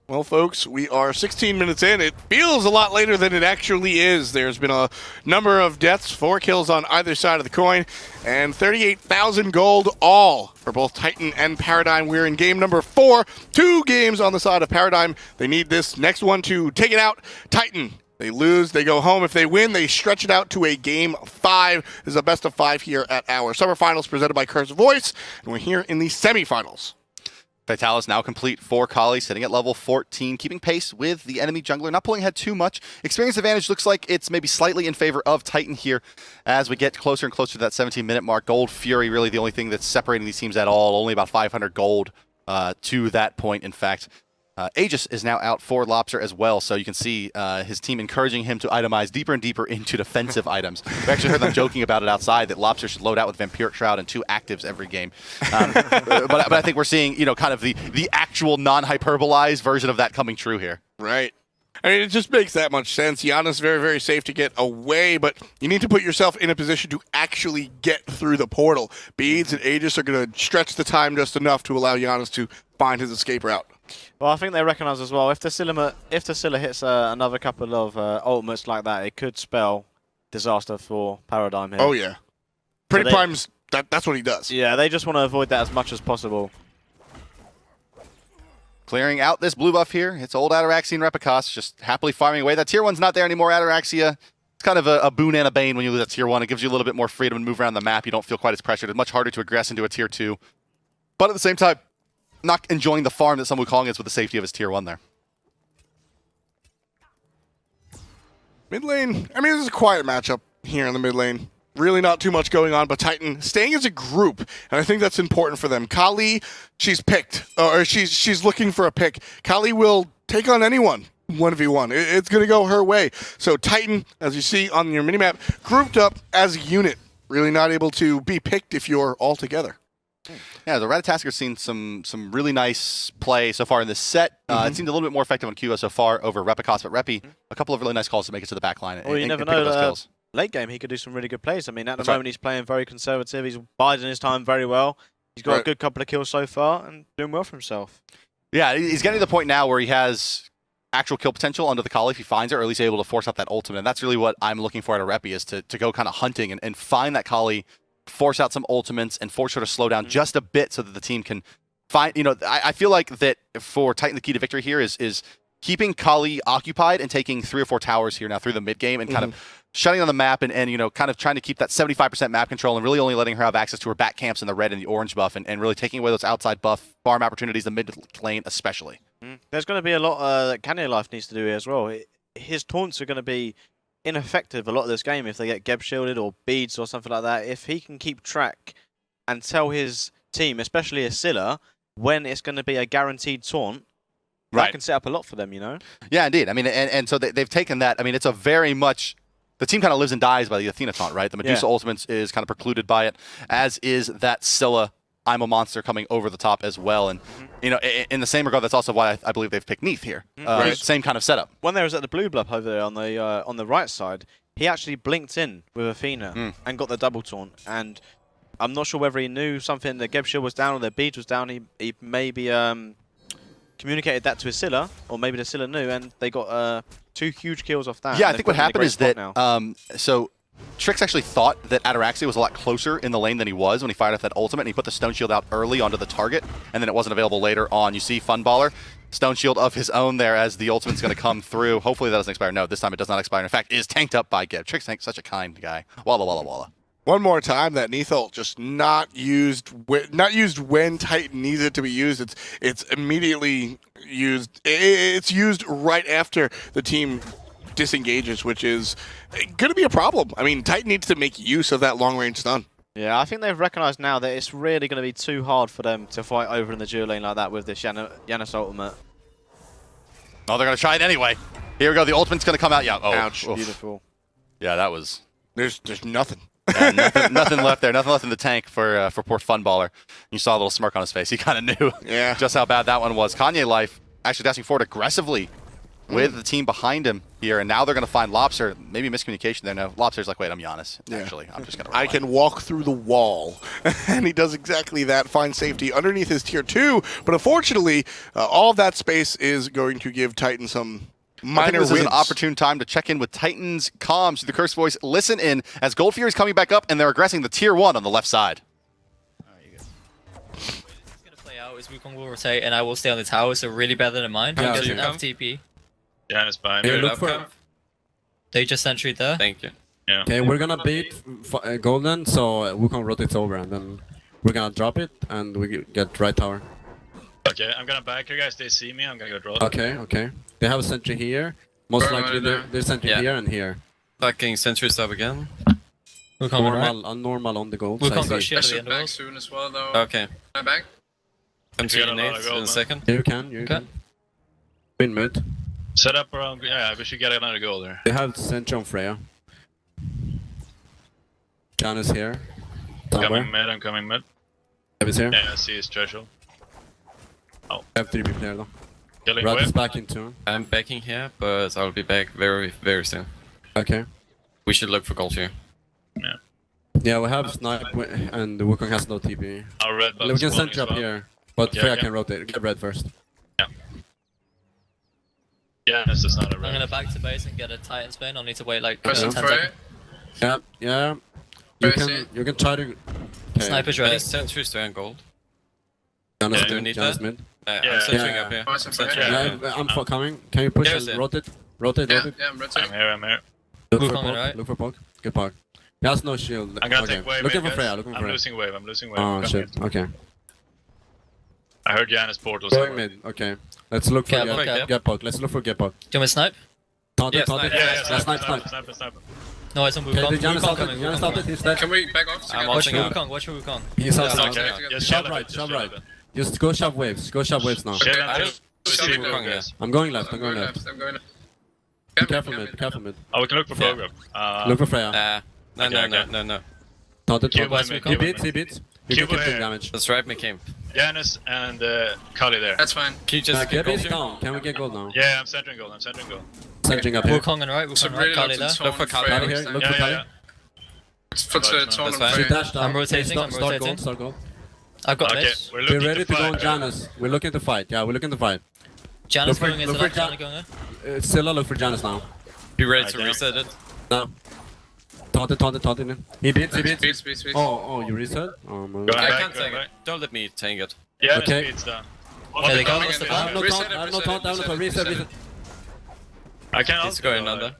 B: Well, folks, we are 16 minutes in. It feels a lot later than it actually is. There's been a number of deaths, 4 kills on either side of the coin, and 38,000 gold all for both Titan and Paradigm. We're in game number 4. 2 games on the side of Paradigm. They need this next one to take it out. Titan, they lose, they go home. If they win, they stretch it out to a game 5. This is a best of 5 here at our Summerfinals presented by Curse Voice, and we're here in the semifinals.
A: Fatalis now complete for Kali, sitting at level 14, keeping pace with the enemy jungler, not pulling ahead too much. Experience advantage looks like it's maybe slightly in favor of Titan here as we get closer and closer to that 17-minute mark. Gold Fury really the only thing that's separating these teams at all, only about 500 gold to that point, in fact. Aegis is now out for Lobster as well, so you can see his team encouraging him to itemize deeper and deeper into defensive items. We actually heard them joking about it outside, that Lobster should load out with Vampiric Shroud and 2 actives every game. But I think we're seeing, kind of the actual non-hyperbolized version of that coming true here.
B: Right. I mean, it just makes that much sense. Giannis very, very safe to get away, but you need to put yourself in a position to actually get through the portal. Beads and Aegis are going to stretch the time just enough to allow Giannis to find his escape route.
C: Well, I think they recognise as well, if the Scylla hits another couple of ultimates like that, it could spell disaster for Paradigm here.
B: Oh, yeah. Pretty Prime's, that's what he does.
C: Yeah, they just want to avoid that as much as possible.
A: Clearing out this blue buff here. It's old Ataraxia and Repicos just happily farming away. That tier 1's not there anymore, Ataraxia. It's kind of a boon and a bane when you lose that tier 1. It gives you a little bit more freedom to move around the map. You don't feel quite as pressured. It's much harder to aggress into a tier 2. But at the same time, not enjoying the farm that some would call against with the safety of his tier 1 there.
B: Mid lane, I mean, this is a quiet matchup here in the mid lane. Really not too much going on, but Titan staying as a group, and I think that's important for them. Kali, she's picked, or she's looking for a pick. Kali will take on anyone 1v1. It's going to go her way. So Titan, as you see on your minimap, grouped up as a unit. Really not able to be picked if you're all together.
A: Yeah, the Ratataska's seen some really nice play so far in this set. It seemed a little bit more effective on QO so far over Repicos, but Repi, a couple of really nice calls to make it to the back line.
C: Well, you never know. Late game, he could do some really good plays. I mean, at the moment, he's playing very conservative. He's biding his time very well. He's got a good couple of kills so far and doing well for himself.
A: Yeah, he's getting to the point now where he has actual kill potential under the Kali if he finds it, or at least able to force out that ultimate. And that's really what I'm looking for at a Repi, is to go kind of hunting and find that Kali, force out some ultimates, and force her to slow down just a bit so that the team can find... I feel like that for Titan, the key to victory here is keeping Kali occupied and taking 3 or 4 towers here now through the mid game and kind of shutting on the map and kind of trying to keep that 75% map control and really only letting her have access to her back camps in the red and the orange buff and really taking away those outside buff farm opportunities, the mid lane especially.
C: There's going to be a lot that Kanye Life needs to do here as well. His taunts are going to be ineffective a lot of this game if they get Geb shielded or beads or something like that. If he can keep track and tell his team, especially a Scylla, when it's going to be a guaranteed taunt, that can set up a lot for them,
A: Yeah, indeed. I mean, and so they've taken that. I mean, it's a very much... The team kind of lives and dies by the Athena taunt, right? The Medusa Ultimates is kind of precluded by it, as is that Scylla I'm a Monster coming over the top as well. And, in the same regard, that's also why I believe they've picked Neath here. Same kind of setup.
C: When they was at the blue bluff over there on the right side, he actually blinked in with Athena and got the double taunt. And I'm not sure whether he knew something, the Geb shield was down or their bead was down. He maybe communicated that to his Scylla, or maybe the Scylla knew, and they got 2 huge kills off that.
A: Yeah, I think what happened is that, so Trix actually thought that Ataraxia was a lot closer in the lane than he was when he fired off that ultimate, and he put the Stone Shield out early onto the target, and then it wasn't available later on. You see Funballer, Stone Shield of his own there as the ultimate's going to come through. Hopefully that doesn't expire. No, this time it does not expire. In fact, it is tanked up by Geb. Trix Tank, such a kind guy. Walla, walla, walla.
B: One more time, that Neath ult just not used when Titan needs it to be used. It's immediately used. It's used right after the team disengages, which is going to be a problem. I mean, Titan needs to make use of that long-range stun.
C: Yeah, I think they've recognized now that it's really going to be too hard for them to fight over in the dual lane like that with this Janus ultimate.
A: Oh, they're going to try it anyway. Here we go. The ultimate's going to come out. Yeah. Oh,
C: ouch. Oof. Beautiful.
A: Yeah, that was...
B: There's nothing.
A: Yeah, nothing left there. Nothing left in the tank for poor Funballer. You saw a little smirk on his face. He kind of knew just how bad that one was. Kanye Life actually dashing forward aggressively with the team behind him here, and now they're going to find Lobster. Maybe miscommunication there. No, Lobster's like, wait, I'm Giannis. Actually, I'm just going to
B: I can walk through the wall. And he does exactly that, find safety underneath his tier 2. But unfortunately, all of that space is going to give Titan some...
A: I think this is an opportune time to check in with Titan's comms through the Curse Voice. Listen in as Gold Fury's coming back up, and they're aggressing the tier 1 on the left side.
D: Alright, you go. It's gonna play out is Wukong will rotate, and I will stay on the tower, so really better than mine.
E: Yeah,
D: Because an FTP.
E: Yeah, it's fine. Hey, look for...
D: They just sentry there.
E: Thank you. Yeah. Okay, we're gonna beat Golden, so Wukong rotates over, and then we're gonna drop it, and we get right tower.
F: Okay, I'm gonna back you guys. They see me. I'm gonna go draw.
E: Okay. They have a sentry here. Most likely they're sentry here and here.
G: Fucking sentry sub again.
E: Normal on the gold.
D: Wukong got shit
F: I
D: at the
F: should
D: end
F: back
D: of
F: soon as well, though.
G: Okay.
F: Can I back?
G: Come to
F: You
G: your
F: got a lot of
G: nades
F: gold,
G: in a
F: man.
G: second.
E: You can. Win mid.
F: Set up around. Yeah, we should get another goal there.
E: They have Sentry on Freya. Jan is here. Somewhere.
F: Coming mid. I'm coming mid.
E: Dev is here.
F: Yeah, I see his threshold.
E: I have 3 people here though.
F: Killing
E: Rat is
F: wave.
E: back in turn.
G: I'm backing here, but I'll be back very, very soon.
E: Okay.
G: We should look for gold here.
E: Yeah, we have Snipe and the Wukong has no TP.
F: Our red
E: We
F: buff's
E: can
F: spawning
E: Sentry
F: as
E: up
F: well.
E: here. But
F: Yeah,
E: Freya
F: yeah.
E: can rotate. Get red first.
F: Yeah, this is not a
D: I'm
F: red.
D: gonna back to base and get a Titan spin. I'll need to wait like 10
E: Person
D: seconds.
E: Yeah, yeah. You can try to... Okay.
D: Sniper's
G: I
D: ready.
G: think sentries to end gold.
E: Janus
F: Yeah,
G: do we
E: mid.
G: need
E: Janus
G: that?
E: mid.
F: Yeah,
G: I'm centering
E: yeah.
G: up here.
H: Oh,
G: I'm centering
F: yeah.
G: up here.
E: Yeah, I'm coming. Can you push
G: There's
E: and
G: it.
E: rotate? Rotate, rotate.
H: Yeah, I'm rotating.
F: I'm here.
E: Look for
D: Wukong,
E: poke.
D: right?
E: Look for poke. Good poke. He has no shield.
F: I'm gonna
E: Okay.
F: take wave.
E: Looking for
F: guys.
E: Freya. Looking for
F: I'm
E: Freya.
F: losing wave. I'm losing wave.
E: Oh
F: I'm
E: shit.
F: coming.
E: Okay.
F: I heard Janus portal.
E: Going mid. Okay. Let's look for
D: Yeah,
E: get,
D: okay.
E: get poke. Let's look for get poke.
D: Do you want me to snipe?
E: Taunt
G: Yeah,
E: it, taunt it.
G: snipe.
F: Yeah,
E: Snipe.
F: snipe.
D: No, it's on
E: Okay,
D: Wukong.
E: the Janus
D: Wukong
E: out it.
D: coming.
E: Janus
D: Wukong
E: out it.
D: coming.
E: He's dead.
H: Can we back off?
G: I'm
D: Watch
G: watching
D: for
G: out.
D: Wukong. Watch for Wukong.
E: He's
H: Yeah,
E: outside.
F: Okay,
H: okay.
F: just
E: Shove
F: shove
E: right,
F: it,
E: shove
F: just
E: right.
F: shove it.
E: Just go shove waves. Go shove waves now.
F: Okay,
H: Okay,
F: I
H: I
F: don't
H: don't
F: see
H: see
F: Wukong,
G: Wukong,
F: guys.
E: I'm going left. I'm
H: I'm
E: going
H: going
E: left.
H: left. I'm going left.
E: Be careful mid. Be careful mid.
F: Oh, we can look for
G: Yeah.
F: program.
E: Look for Freya.
G: No,
F: Okay,
G: no,
F: okay.
G: no, no.
E: Taunt it,
F: Cube
E: taunt
F: wave
E: it.
F: mid,
E: He
F: cube
E: beats.
F: wave
E: He beats. You can
F: Cube
E: keep taking
F: wave.
E: damage.
G: Let's drive me camp.
F: Janus and Kali there.
H: That's fine.
G: Can you just get
E: Get
G: gold
E: base
G: here?
E: down. Can we get gold now?
F: Yeah, I'm centering goal. I'm centering goal.
E: Sentrying up here.
D: Wukong on right.
H: So
D: Wukong right.
H: really
D: Kali
H: look
D: there.
H: to taunt
G: Look for Kali
H: Freya
E: here,
H: next time.
E: look
F: Yeah,
E: for
F: yeah,
E: Kali.
F: yeah.
H: For the taunt
G: That's
H: on
G: fine.
E: She
H: Freya.
E: dashed down.
D: I'm rotating,
E: Okay,
D: I'm
E: start
D: rotating.
E: gold. Start gold.
D: I've got
F: Okay,
D: this.
F: we're
E: We're
F: looking
E: ready to go on
F: fight.
E: Janus. We're looking to fight. Yeah, we're looking to fight.
D: Janus
E: Look for-
D: going into
E: look for
D: that.
E: Jan-
D: Janus going in.
E: Scylla, look for Janus now.
G: Be ready to
F: Okay.
G: reset it.
E: Now. Taunt it, taunt it, taunt it. He beats, he beats.
H: Speed.
E: Oh, you reset? Oh, man.
F: Go
G: I
F: back,
G: can't
F: go
G: take
F: back.
G: it. Don't let me take it.
F: Yeah,
E: Okay.
F: the speed's down.
D: Yeah, they go.
H: Coming
D: What's the
H: in.
E: I have no
H: Reset
E: taunt,
H: it,
E: I have no
H: reset
E: taunt, I have no
H: it,
E: taunt. Reset, reset.
F: I can
G: It's
F: also
G: going
F: go,
G: under.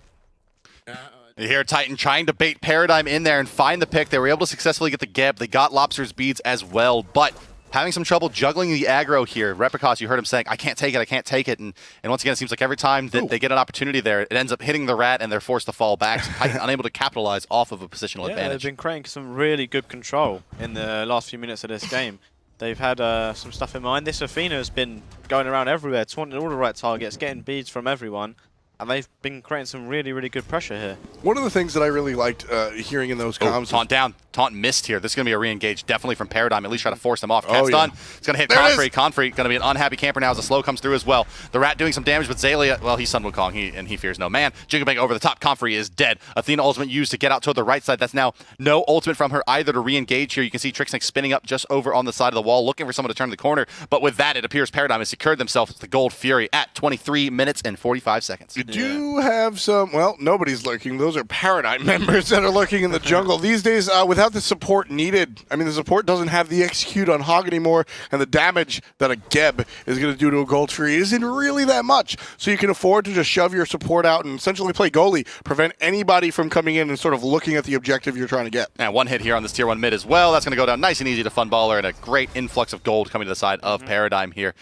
A: You hear Titan trying to bait Paradigm in there and find the pick. They were able to successfully get the Geb. They got Lobster's beads as well, but having some trouble juggling the aggro here. Replicas, you heard him saying, I can't take it. And once again, it seems like every time that they get an opportunity there, it ends up hitting the rat and they're forced to fall back. So Titan unable to capitalize off of a positional
C: Yeah,
A: advantage.
C: they've been creating some really good control in the last few minutes of this game. They've had some stuff in mind. This Athena has been going around everywhere, taunting all the right targets, getting beads from everyone. And they've been creating some really, really good pressure here.
B: One of the things that I really liked hearing in those
A: Oh,
B: comms.
A: taunt down. Taunt missed here. This is going to be a re-engage definitely from Paradigm. At least try to force them off.
B: Oh,
A: Cat's
B: yeah.
A: done. It's going to hit
B: There it
A: Confrey.
B: is.
A: Confrey going to be an unhappy camper now as the slow comes through as well. The rat doing some damage, but Zalia, well, he's Sun Wukong, and he fears no man. Jigabang over the top. Confrey is dead. Athena ultimate used to get out toward the right side. That's now no ultimate from her either to re-engage here. You can see Trixnix spinning up just over on the side of the wall, looking for someone to turn the corner. But with that, it appears Paradigm has secured themselves the Gold Fury at 23 minutes and 45 seconds.
B: You do have some, well, nobody's lurking. Those are Paradigm members that are lurking in the jungle. These days, without the support needed, I mean, the support doesn't have the execute on Hog anymore, and the damage that a Geb is going to do to a Gold Fury isn't really that much. So you can afford to just shove your support out and essentially play goalie, prevent anybody from coming in and sort of looking at the objective you're trying to get.
A: And one hit here on this tier 1 mid as well. That's going to go down nice and easy to Funballer, and a great influx of gold coming to the side of Paradigm here.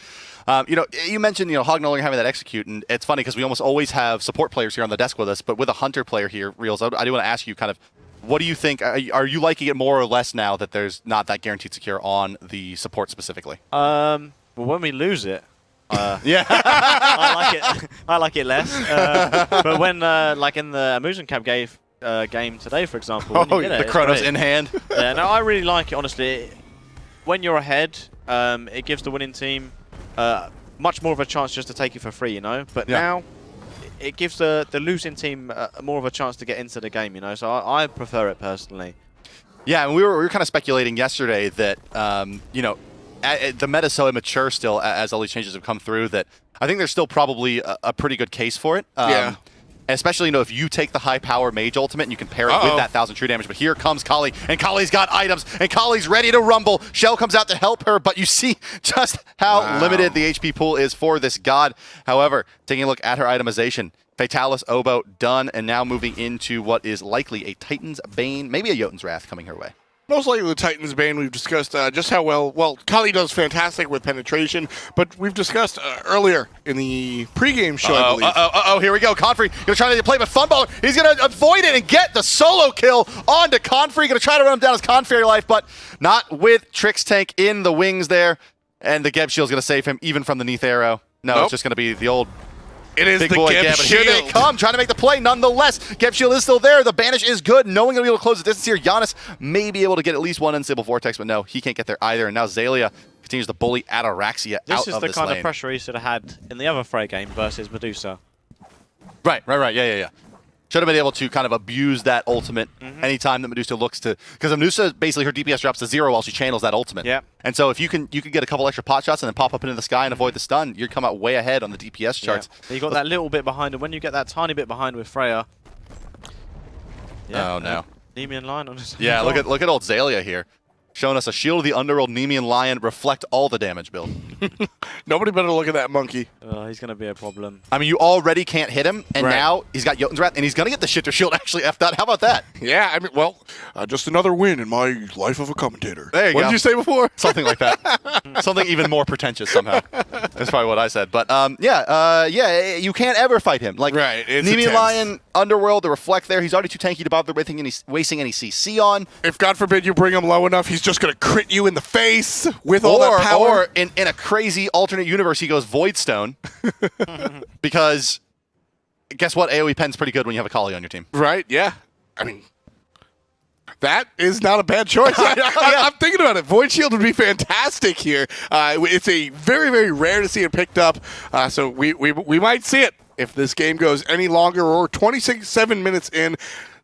A: You mentioned, Hog no longer having that execute, and it's funny because we almost always have support players here on the desk with us, but with a Hunter player here, Reels, I do want to ask you kind of, what do you think? Are you liking it more or less now that there's not that guaranteed secure on the support specifically?
C: Well, when we lose it,
A: Yeah.
C: I like it less. But when, like in the Amusement Camp game today, for example, when you get it,
A: the
C: it's
A: Chronos
C: great.
A: in hand.
C: Yeah, no, I really like it, honestly. When you're ahead, it gives the winning team much more of a chance just to take it for free, But
A: Yeah.
C: now, it gives the losing team more of a chance to get into the game, So I prefer it personally.
A: Yeah, and we were kind of speculating yesterday that, the meta is so immature still as all these changes have come through that I think there's still probably a pretty good case for it.
B: Yeah.
A: Especially, if you take the high power mage ultimate and you can pair it with
B: Uh-oh.
A: that 1,000 true damage. But here comes Kali, and Kali's got items, and Kali's ready to rumble. Shell comes out to help her, but you see just how limited the HP pool is for this god. However, taking a look at her itemization, Fatalis Oboe done, and now moving into what is likely a Titan's Bane, maybe a Jotun's Wrath coming her way.
B: Most likely the Titan's Bane, we've discussed just how well, Kali does fantastic with penetration, but we've discussed earlier in the pregame show, I believe.
A: Here we go. Confrey gonna try to play with Funballer. He's gonna avoid it and get the solo kill onto Confrey. Gonna try to run him down his Confrey life, but not with Trix Tank in the wings there. And the Geb Shield's gonna save him even from the Neath arrow. No,
B: Nope.
A: it's just gonna be the old
B: It is
A: Big
B: the
A: boy
B: Geb
A: Geb, but here they
B: shield.
A: come, trying to make the play nonetheless. Geb shield is still there. The banish is good. No one going to be able to close the distance here. Giannis may be able to get at least one unstable vortex, but no, he can't get there either. And now Zalia continues to bully Ataraxia
C: This
A: out
C: is
A: of
C: the
A: this
C: kind
A: lane.
C: of pressure he should have had in the other Frey game versus Medusa.
A: Right. Yeah. Should have been able to kind of abuse that ultimate anytime that Medusa looks to, because Medusa basically her DPS drops to 0 while she channels that ultimate.
C: Yeah.
A: And so if you can get a couple extra pot shots and then pop up into the sky and avoid the stun, you come out way ahead on the DPS charts.
C: Yeah. You got that little bit behind, and when you get that tiny bit behind with Freya.
A: Oh no.
C: Nemean Lion on his.
A: Yeah, look at old Zalia here. Showing us a Shield of the Underworld Nemean Lion reflect all the damage build.
B: Nobody better look at that monkey.
C: He's going to be a problem.
A: I mean, you already can't hit him, and
B: Right.
A: now he's got Jotun's Wrath, and he's going to get the Shifter Shield actually F that. How about that?
B: Yeah, I mean, well, just another win in my life of a commentator.
A: There you
B: what
A: go.
B: did you say before?
A: Something like that. Something even more pretentious somehow. That's probably what I said. But yeah, you can't ever fight him. Like,
B: Right, it's
A: Nemean
B: intense.
A: Lion, Underworld, the Reflect there. He's already too tanky to bother wasting any CC on.
B: If God forbid you bring him low enough, he's just going to crit you in the face with all that power.
A: Or in a crazy alternate universe, he goes Void Stone. Because guess what? AoE pen's pretty good when you have a Kali on your team.
B: Right, yeah. I mean, that is not a bad choice. I'm thinking about it. Void Shield would be fantastic here. It's a very, very rare to see it picked up. So we might see it if this game goes any longer, or 7 minutes in.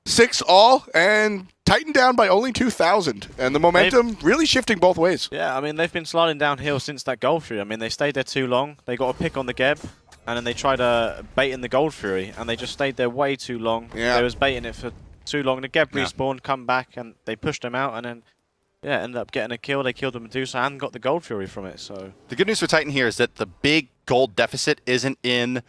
B: 6 all, and Titan down by only 2,000. And the momentum really shifting both ways.
C: Yeah, I mean, they've been sliding downhill since that Gold Fury. I mean, they stayed there too long. They got a pick on the Geb, and then they tried to bait in the Gold Fury, and they just stayed there way too long.
B: Yeah.
C: They was baiting it for too long. The Geb respawned, come back, and they pushed him out, and then, yeah, ended up getting a kill. They killed the Medusa and got the Gold Fury from it, so...
A: The good news for Titan here is that the big gold deficit isn't in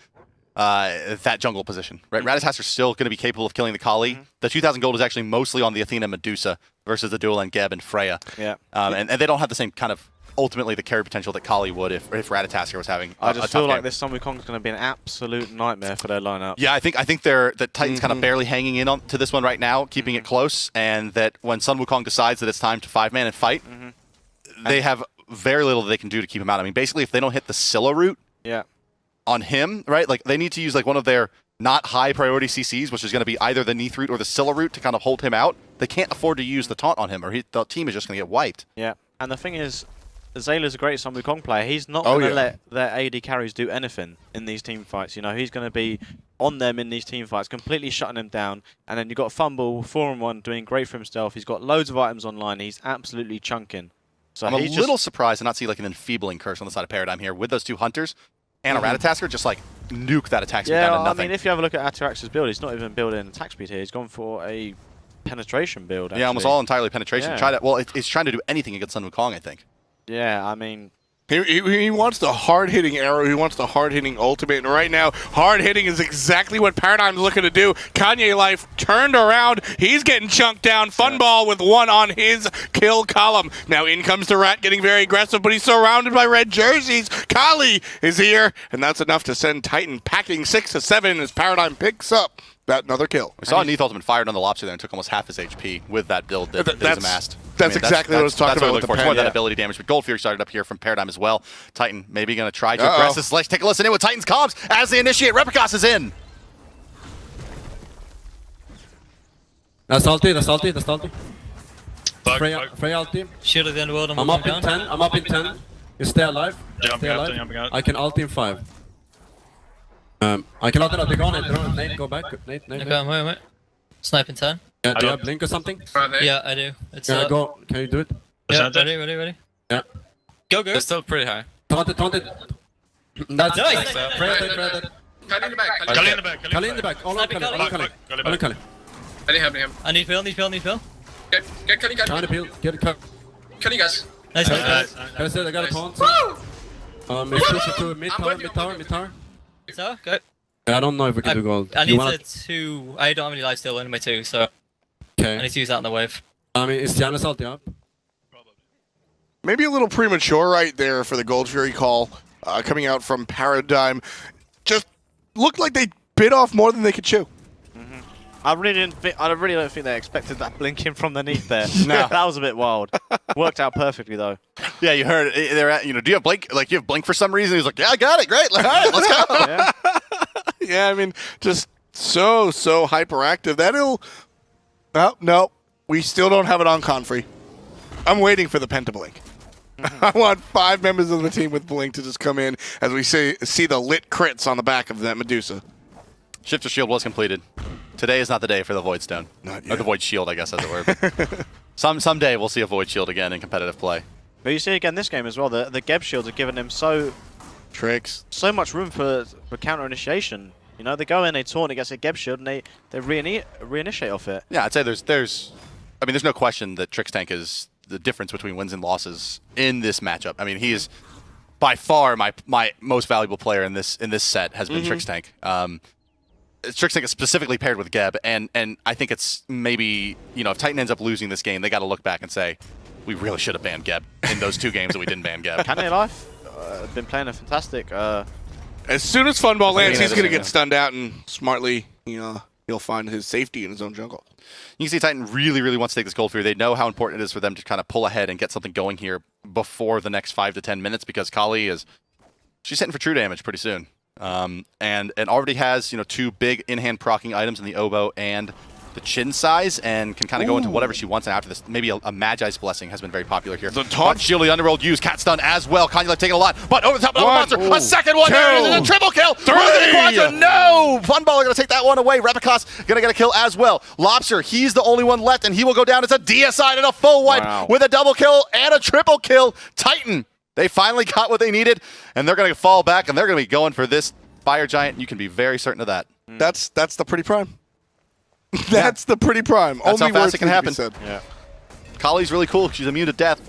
A: that jungle position, right? Ratataster's still going to be capable of killing the Kali. The 2,000 gold is actually mostly on the Athena Medusa versus the dual end Geb and Freya.
C: Yeah.
A: And they don't have the same kind of, ultimately, the carry potential that Kali would if Ratataster was having
C: I
A: a
C: just
A: tough
C: feel like
A: game.
C: this Sun Wukong is going to be an absolute nightmare for their lineup.
A: Yeah, I think that Titan's kind of barely hanging in on to this one right now, keeping it close, and that when Sun Wukong decides that it's time to 5-man and fight, they have very little that they can do to keep him out. I mean, basically, if they don't hit the Scylla route
C: Yeah.
A: on him, right, like they need to use like one of their not high priority CCs, which is going to be either the Neath route or the Scylla route to kind of hold him out. They can't afford to use the taunt on him, or the team is just going to get wiped.
C: Yeah. And the thing is, Zayla's a great Sun Wukong player. He's not
B: Oh,
C: going to
B: yeah.
C: let their AD carries do anything in these team fights. You know, he's going to be on them in these team fights, completely shutting them down. And then you've got Fumble, 4-on-1, doing great for himself. He's got loads of items online. He's absolutely chunking. So
A: I'm a
C: he's
A: little surprised to not see like an enfeebling curse on the side of Paradigm here with those two hunters and a Ratatasker just like nuke that attack speed down to
C: I
A: nothing.
C: mean, if you have a look at Atarax's build, he's not even building attack speed here. He's gone for a penetration build,
A: yeah, almost
C: actually.
A: all entirely penetration.
C: Yeah.
A: It's trying to do anything against Sun Wukong, I think.
C: Yeah, I mean...
B: He wants the hard-hitting arrow. He wants the hard-hitting ultimate. And right now, hard-hitting is exactly what Paradigm's looking to do. Kanye Life turned around. He's getting chunked down. Funball with one on his kill column. Now in comes the Rat getting very aggressive, but he's surrounded by red jerseys. Kali is here, and that's enough to send Titan packing 6-7 as Paradigm picks up that another kill.
A: We saw Neath ultimate fired on the Lobster there and took almost half his HP with that build that he's amassed.
B: That's exactly what I was talking about with
A: That's
B: the
A: what we're looking for. It's more
B: Paradigm.
A: that ability damage. But Gold Fury started up here from Paradigm as well. Titan maybe going to try to aggress this. Let's take a listen in with Titan's comms as they initiate. Replicas is in.
E: That's ulti.
F: Bug,
E: Freya
F: bug.
E: ulti.
D: Shield of the Underworld and
E: I'm
D: we'll
E: up
D: come
E: in
D: down.
E: 10. I'm up in 10. You stay alive.
F: Jumping
E: Stay
F: out,
E: alive.
F: jumping out.
E: I can ulti in 5. I can ulti out. They're gone. Nate, go back. Nate.
D: Okay, wait. Sniping 10.
E: Yeah, do you
F: I
E: have blink or something?
D: Yeah, I do. It's
E: Yeah, go. Can you do it?
D: Yeah,
F: Percentage?
D: ready.
E: Yeah.
D: Go.
G: They're still pretty high.
E: Taunt it. That's
D: Nice.
E: Freya dead.
F: Kali in the back.
E: Kali in the back. All on Kali. All on Kali. All on Kali.
D: I need Phil.
E: Trying to peel. Get it cut.
D: Nice.
F: Nice.
E: I said I got a taunt. It's pushing to mid tower.
D: So, go.
E: I don't know if we can do gold.
D: I
E: You
D: need
E: wanna-
D: to... I don't have any life steal anyway too, so I
E: Okay.
D: need to use that in the wave.
E: I mean, is Giannis ulti up?
B: Maybe a little premature right there for the Gold Fury call coming out from Paradigm. Just looked like they bit off more than they could chew.
C: I really don't think they expected that blinking from the Neath there.
A: No.
C: That was a bit wild. Worked out perfectly, though.
A: Yeah, you heard it. They're at, do you have blink? Like, you have blink for some reason? He's like, yeah, I got it. Great. All right, let's go.
C: Yeah.
B: Yeah, I mean, just so hyperactive. Oh, no. We still don't have it on Confrey. I'm waiting for the Penta Blink. I want 5 members of the team with Blink to just come in as we see the lit crits on the back of that Medusa.
A: Shifter Shield was completed. Today is not the day for the Void Stone.
B: Not
A: Or
B: yet.
A: the Void Shield, I guess, as it were. Someday we'll see a Void Shield again in competitive play.
C: But you see again this game as well, the Geb shields are giving him so much room for counter initiation. You know, they go in, they taunt against a Geb shield, and they reinitiate off it.
A: Yeah, I'd say there's no question that Trix Tank is the difference between wins and losses in this matchup. I mean, he is by far my most valuable player in this set has been Trix Tank. Trix Tank is specifically paired with Geb, and I think it's maybe, you know, if Titan ends up losing this game, they got to look back and say, we really should have banned Geb in those 2 games that we didn't ban Geb.
C: Canny Life been playing a fantastic.
B: As soon as Funball lands, he's going to
A: yeah.
B: get stunned out, and smartly, you know, he'll find his safety in his own jungle.
A: You can see Titan really wants to take this Gold Fury. They know how important it is for them to kind of pull ahead and get something going here before the next 5 to 10 minutes, because Kali she's hitting for true damage pretty soon. And already has, you know, 2 big in-hand proccing items in the Oboe and the Chin size, and can kind of go into whatever she wants. And after this, maybe a Magi's Blessing has been very popular here.
B: The taunt.
A: Shield, the Underworld use, Cat Stun as well. Kanye taking a lot, but over the top of the monster.
B: Ooh.
A: A second one,
B: 2,
A: there it is, and a triple kill.
B: 3.
A: No! Funball are going to take that one away. Repicos going to get a kill as well. Lobster, he's the only one left, and he will go down as a deicide and a full wipe with a double kill and a triple kill. Titan, they finally got what they needed, and they're going to fall back, and they're going to be going for this Fire Giant. You can be very certain of that.
B: That's the pretty prime. That's the pretty prime.
A: That's
B: Only
A: how fast
B: words
A: it can
B: need to be
A: happen.
B: said.
C: Yeah.
A: Kali's really cool. She's immune to death,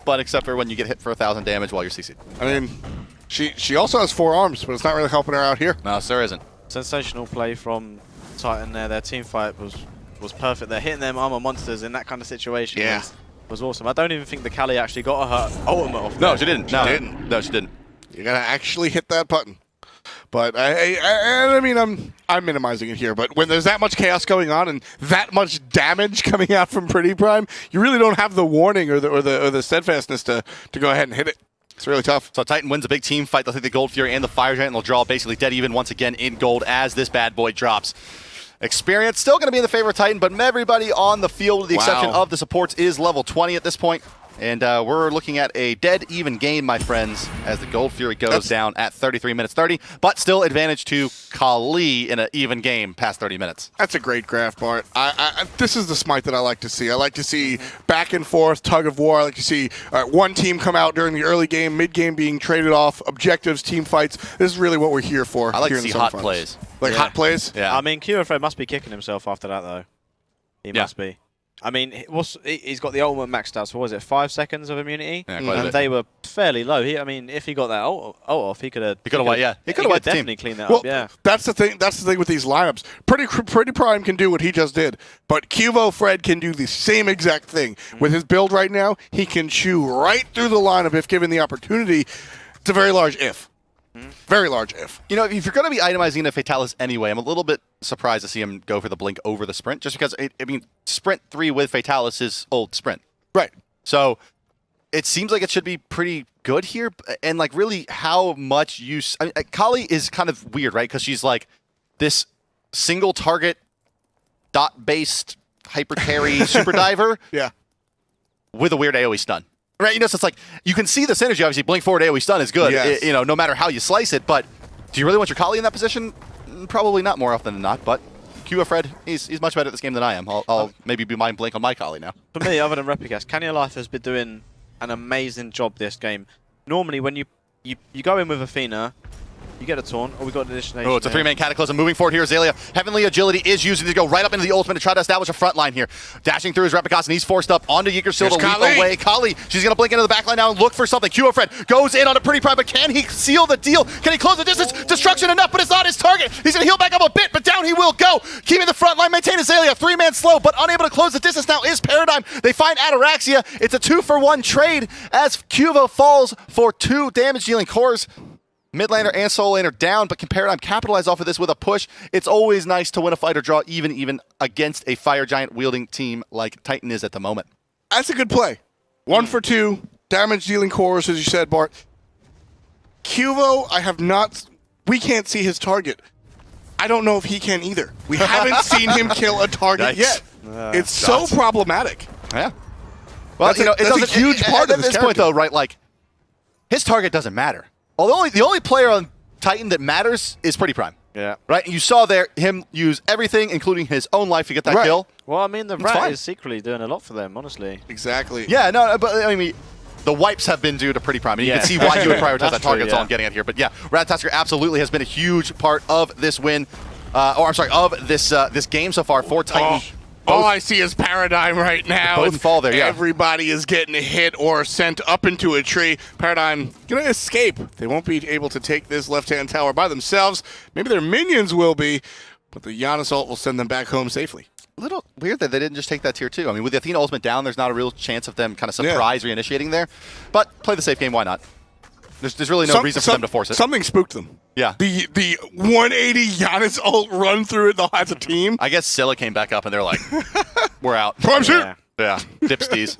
A: but except for when you get hit for 1,000 damage while you're CC'd.
B: I mean, she also has 4 arms, but it's not really helping her out here.
A: No, sir isn't.
C: Sensational play from Titan there. Their team fight was perfect. They're hitting them armor monsters in that kind of situation.
B: Yeah.
C: Was awesome. I don't even think the Kali actually got her ultimate off.
A: No,
C: there.
A: she didn't. No, she didn't.
B: You gotta actually hit that button. But I mean, I'm minimizing it here. But when there's that much chaos going on and that much damage coming out from Pretty Prime, you really don't have the warning or the steadfastness to go ahead and hit it. It's really tough.
A: So Titan wins a big team fight. They'll take the Gold Fury and the Fire Giant, and they'll draw basically dead even once again in gold as this bad boy drops. Experience still going to be in the favor of Titan, but everybody on the field, with the exception of the supports, is level 20 at this point. And we're looking at a dead even game, my friends, as the Gold Fury goes down at 33 minutes 30, but still advantage to Kali in an even game past 30 minutes.
B: That's a great graph, Bart. This is the Smite that I like to see. I like to see back and forth, tug of war. I like to see one team come out during the early game, mid-game being traded off, objectives, team fights. This is really what we're here for.
A: I like
B: here
A: to
B: in
A: see
B: the
A: hot
B: semifinals.
A: plays.
B: Like hot plays?
A: Yeah.
C: I mean, QFred must be kicking himself after that, though. He must be. I mean, he's got the ultimate maxed out, so what was it, 5 seconds of immunity?
A: Yeah, quite a
C: and
A: bit.
C: they were fairly low. I mean, if he got that ult off, he could have...
A: He could have wiped the team.
C: definitely cleaned that
B: Well,
C: up, yeah.
B: that's the thing. That's the thing with these lineups. Pretty Prime can do what he just did, but Cuvo Fred can do the same exact thing with his build right now. He can chew right through the lineup if given the opportunity. It's a very large if. Very large if.
A: You know, if you're going to be itemizing a Fatalis anyway, I'm a little bit surprised to see him go for the blink over the sprint, just because, I mean, sprint 3 with Fatalis is old sprint.
B: Right.
A: So it seems like it should be pretty good here. And, like, really how much use... I mean, Kali is kind of weird, right? Because she's, like, this single target, dot-based hyper carry super diver
B: Yeah.
A: with a weird AoE stun. Right, you know, so it's like, you can see the synergy, obviously, blink forward AoE stun is good,
B: Yes.
A: you know, no matter how you slice it, but do you really want your Kali in that position? Probably not more often than not, but QFred, he's much better at this game than I am. I'll maybe be mind blink on my Kali now.
C: For me, other than Replicast, Canyon Life has been doing an amazing job this game. Normally, when you go in with Athena, you get a taunt, or we got an addition.
A: Oh, it's a 3-man Cataclysm. Moving forward here, Azalea. Heavenly Agility is using to go right up into the ultimate to try to establish a front line here. Dashing through his Replicas, and he's forced up onto Yggdrasil to leap away. Kali, she's going to blink into the backline now and look for something. QFred goes in on a Pretty Prime, but can he seal the deal? Can he close the distance? Destruction enough, but it's not his target. He's going to heal back up a bit, but down he will go. Keeping the front line, maintain Azalea. 3-man slow, but unable to close the distance now is Paradigm. They find Ataraxia. It's a 2-for-1 trade as Cuvo falls for 2 damage-dealing cores. Mid laner and soul laner down, but can Paradigm capitalize off of this with a push? It's always nice to win a fight or draw even against a Fire Giant wielding team like Titan is at the moment.
B: That's a good play. 1 for 2, damage dealing cores, as you said, Bart. Cuvo, I have not we can't see his target. I don't know if he can either. We haven't seen him kill a target yet. It's so problematic.
A: Yeah. Well,
B: That's a huge part of
A: at
B: this
A: this point,
B: character.
A: though, right? Like, his target doesn't matter. Although the only player on Titan that matters is Pretty Prime.
C: Yeah.
A: Right? You saw there him use everything, including his own life, to get that kill.
C: Well, I mean, the
A: It's
C: Rat
A: fine.
C: is secretly doing a lot for them, honestly.
B: Exactly.
A: Yeah, no, but I mean, the wipes have been due to Pretty Prime, and you
C: Yeah.
A: can see why you would prioritize
C: That's
A: that target.
C: true,
A: That's all
C: yeah.
A: I'm getting at here. But yeah, Ratatasker absolutely has been a huge part of this win, of this game so far for Titan.
B: All I see is Paradigm right now.
A: Both
B: and
A: fall there, yeah.
B: Everybody is getting hit or sent up into a tree. Paradigm gonna escape. They won't be able to take this left-hand tower by themselves. Maybe their minions will be, but the Giannis ult will send them back home safely.
A: A little weird that they didn't just take that tier 2. I mean, with the Athena ultimate down, there's not a real chance of them kind of surprise reinitiating there. But play the safe game, why not? There's really no reason for them to force it.
B: Something spooked them.
A: Yeah.
B: The 180 Giannis ult run through it as a team.
A: I guess Scylla came back up and they're like, we're out.
B: Prime's
C: Yeah.
A: Yeah, dipsties.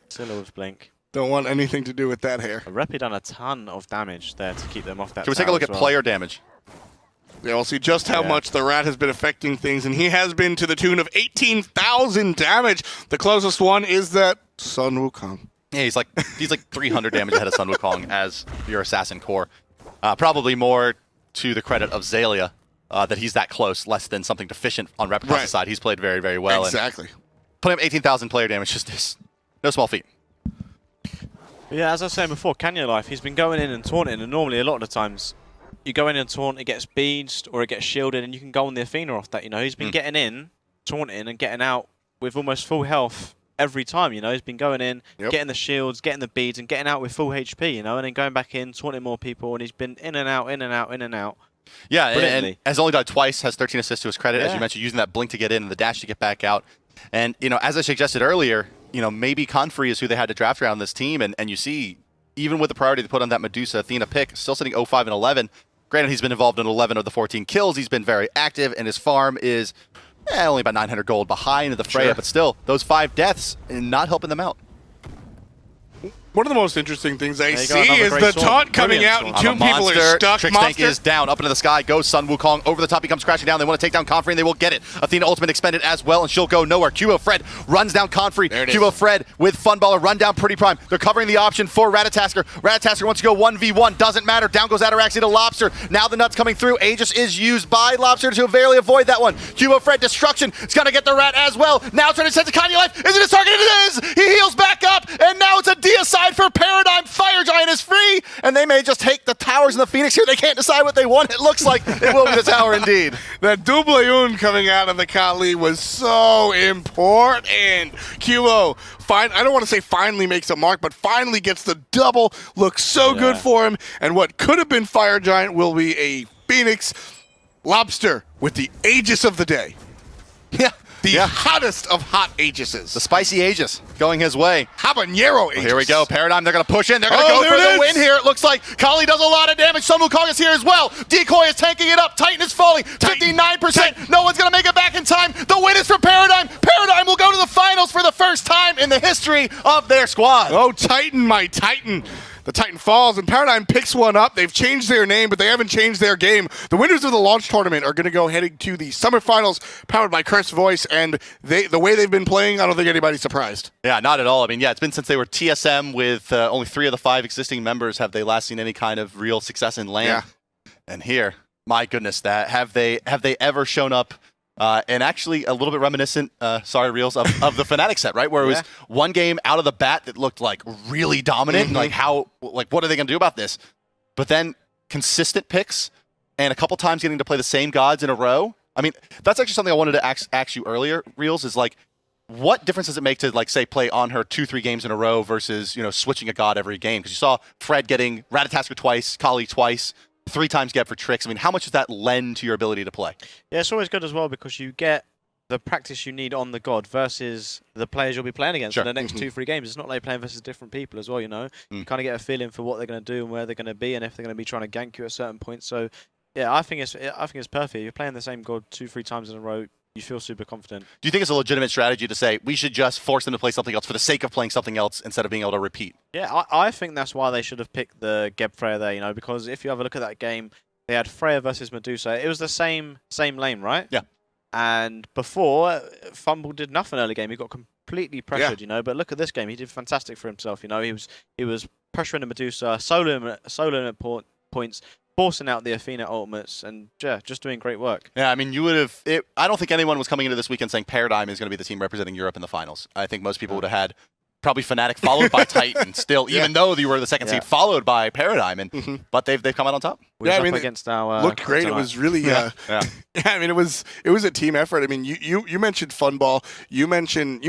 C: Scylla with Blink.
B: Don't want anything to do with that hair.
C: Repi done a ton of damage there to keep them off that
A: Can we take a
C: tower
A: look
C: as
A: at
C: well.
A: player damage?
B: Yeah, we'll see just how
C: Yeah.
B: much the Rat has been affecting things, and he has been to the tune of 18,000 damage. The closest one is that Sun Wukong.
A: Yeah, he's like 300 damage ahead of Sun Wukong as your assassin core. Probably more to the credit of Xaylia that he's that close, less than something deficient on Repitas'
B: Right.
A: side. He's played very, very well.
B: Exactly.
A: And putting up 18,000 player damage just is no small feat.
C: Yeah, as I was saying before, Kanya Life, he's been going in and taunting, and normally a lot of the times you go in and taunt, it gets beads or it gets shielded, and you can go on the Athena off that. You know, he's been getting in, taunting, and getting out with almost full health every time. You know, he's been going in, getting the shields, getting the beads, and getting out with full HP. You know, and then going back in, taunting more people, and he's been in and out, in and out, in and out.
A: Yeah, and
C: Brilliantly.
A: has only died twice, has 13 assists to his credit, as
C: Yeah.
A: you mentioned, using that blink to get in and the dash to get back out. And, you know, as I suggested earlier, you know, maybe Confree is who they had to draft around this team, and you see, even with the priority to put on that Medusa Athena pick, still sitting 0-5 and 11. Granted, he's been involved in 11 of the 14 kills. He's been very active, and his farm is only about 900 gold behind the Freya, but still, those 5 deaths, not helping them out.
B: One of the most interesting things I
C: you go,
B: see
C: another
B: is
C: great
B: the
C: sword.
B: taunt coming
C: Brilliant
B: out, and
C: sword.
B: two people are stuck.
A: Trick's tank
B: Monster.
A: is down, up into the sky, goes Sun Wukong, over the top, he comes crashing down. They want to take down Confree, and they will get it. Athena ultimate expended as well, and she'll go nowhere. Cubo Fred runs down Confree.
B: There it is.
A: Cubo Fred with Funballer, run down Pretty Prime. They're covering the option for Ratatasker. Ratatasker wants to go 1v1, doesn't matter. Down goes Ataraxia to Lobster. Now the nuts coming through. Aegis is used by Lobster to barely avoid that one. Cubo Fred, destruction. It's going to get the Rat as well. Now trying to send to Kanye Life. Is it his target? It is! He heals back up, and now it's a deicide for Paradigm. Fire Giant is free, and they may just take the towers and the Phoenix here. They can't decide what they want. It looks like it will be the tower indeed.
B: That double un coming out of the Kali was so important. Cubo, I don't want to say finally makes a mark, but finally gets the double. Looks so good for him. And what could have been Fire Giant will be a Phoenix. Lobster with the Aegis of the day.
A: Yeah.
B: The hottest of hot Aegises.
A: The spicy Aegis going his way.
B: Habanero Aegis.
A: Here we go. Paradigm, they're going to push in. They're going to go
B: there
A: for
B: it
A: the
B: is.
A: win here. It looks like Kali does a lot of damage. Sun Wukong is here as well. Decoy is tanking it up. Titan is falling. 59%. No one's going to make it back in time. The win is for Paradigm. Paradigm will go to the finals for the first time in the history of their squad.
B: Oh, Titan, my Titan. The Titan falls, and Paradigm picks one up. They've changed their name, but they haven't changed their game. The winners of the launch tournament are going to go heading to the Semifinals, powered by Cursed Voice, and the way they've been playing, I don't think anybody's surprised.
A: Yeah, not at all. I mean, yeah, it's been since they were TSM with only 3 of the 5 existing members have they last seen any kind of real success in LAN.
B: Yeah.
A: And here, my goodness, that have they ever shown up? And actually a little bit reminiscent, sorry, Reels, of the Fnatic set, right? Where it was one game out of the bat that looked like really dominant and what are they going to do about this? But then consistent picks and a couple times getting to play the same gods in a row. I mean, that's actually something I wanted to ask you earlier, Reels, is like, what difference does it make to, like, say, play on her 2-3 games in a row versus, you know, switching a god every game? Because you saw Fred getting Ratatasker twice, Kali twice, 3 times get for tricks. I mean, how much does that lend to your ability to play?
C: Yeah, it's always good as well because you get the practice you need on the god versus the players you'll be playing against in the next 2-3 games. It's not like playing versus different people as well, you know. You kind of get a feeling for what they're going to do and where they're going to be and if they're going to be trying to gank you at certain points. So, yeah, I think it's perfect. You're playing the same god 2-3 times in a row. You feel super confident.
A: Do you think it's a legitimate strategy to say we should just force them to play something else for the sake of playing something else instead of being able to repeat?
C: Yeah, I think that's why they should have picked the Geb Freya there, you know, because if you have a look at that game, They had Freya versus Medusa. It was the same lane, right?
A: Yeah.
C: And before, Fumble did nothing early game. He got completely pressured, you know. But look at this game. He did fantastic for himself. You know, he was pressuring the Medusa, soloing at points, forcing out the Athena ultimates, and yeah, just doing great work.
A: Yeah, I mean, you would have. I don't think anyone was coming into this weekend saying Paradigm is going to be the team representing Europe in the finals. I think most people would have had probably Fnatic followed by Titan still, even though you were the second seed, followed by Paradigm, and but they've come out on top.
B: Yeah, I mean,
C: against our
B: looked great. It was really yeah. I mean, it was a team effort. I mean, you mentioned Funball, you mentioned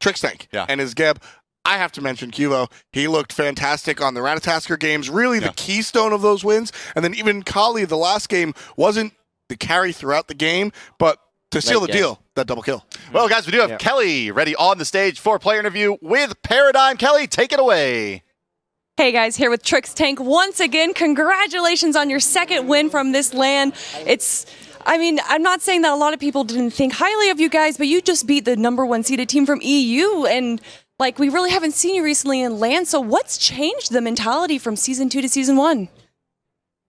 B: Trixtank and his Geb. I have to mention Cuvo. He looked fantastic on the Ratatasker games, really the keystone of those wins. And then even Kali, the last game, wasn't the carry throughout the game, but to seal the deal, that double kill.
A: Well, guys, we do have Kelly ready on the stage for player interview with Paradigm. Kelly, take it away.
H: Hey guys, here with Trixtank once again. Congratulations on your second win from this LAN. I mean, I'm not saying that a lot of people didn't think highly of you guys, but you just beat the #1 seeded team from EU, and like, we really haven't seen you recently in LAN, so what's changed the mentality from Season 2 to Season 1?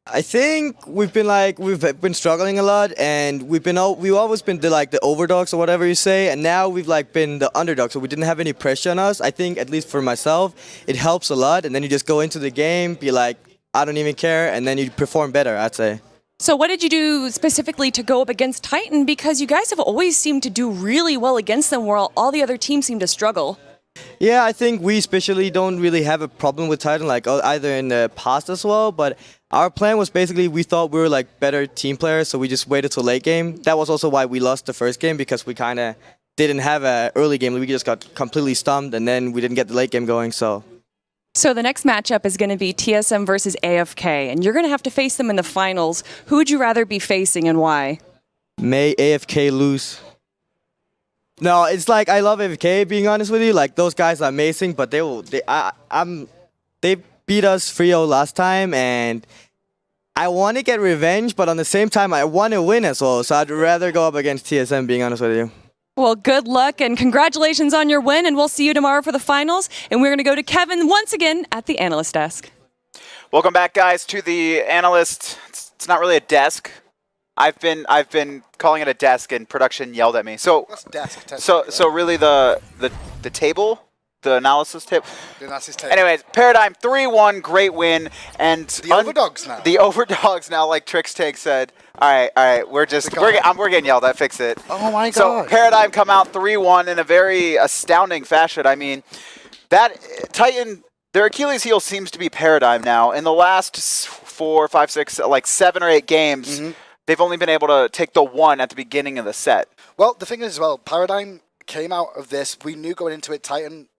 I: I think we've been struggling a lot, and we've always been the overdogs or whatever you say, and now we've been the underdogs, so we didn't have any pressure on us. I think, at least for myself, it helps a lot, and then you just go into the game, be like, I don't even care, and then you perform better, I'd say.
H: So what did you do specifically to go up against Titan? Because you guys have always seemed to do really well against them, while all the other teams seem to struggle.
I: Yeah, I think we especially don't really have a problem with Titan, either in the past as well, but our plan was basically, we thought we were better team players, so we just waited till late game. That was also why we lost the first game, because we kind of didn't have an early game. We just got completely stumped, and then we didn't get the late game going, so.
H: So the next matchup is going to be TSM versus AFK, and you're going to have to face them in the finals. Who would you rather be facing and why?
I: May AFK lose. No, it's I love AFK, being honest with you. Those guys are amazing, but they beat us 3-0 last time, and I want to get revenge, but on the same time, I want to win as well. So I'd rather go up against TSM, being honest with you.
H: Well, good luck and congratulations on your win, and we'll see you tomorrow for the finals. And we're going to go to Kevin once again at the analyst desk.
J: Welcome back, guys, to the analyst. It's not really a desk. I've been calling it a desk, and production yelled at me. So
K: what's desk?
J: So really the table, the analysis table.
K: The analysis table.
J: Anyways, Paradigm 3-1, great win, and
K: the overdogs now.
J: The overdogs now, like Trixtank said. All right, we're getting yelled at. Fix it.
K: Oh my god.
J: So Paradigm come out 3-1 in a very astounding fashion. I mean, that Titan, their Achilles heel seems to be Paradigm now. In the last 4, 5, 6, 7 or 8 games. They've only been able to take the one at the beginning of the set.
K: Well, the thing is, as well, Paradigm came out of this. We knew going into it, Titan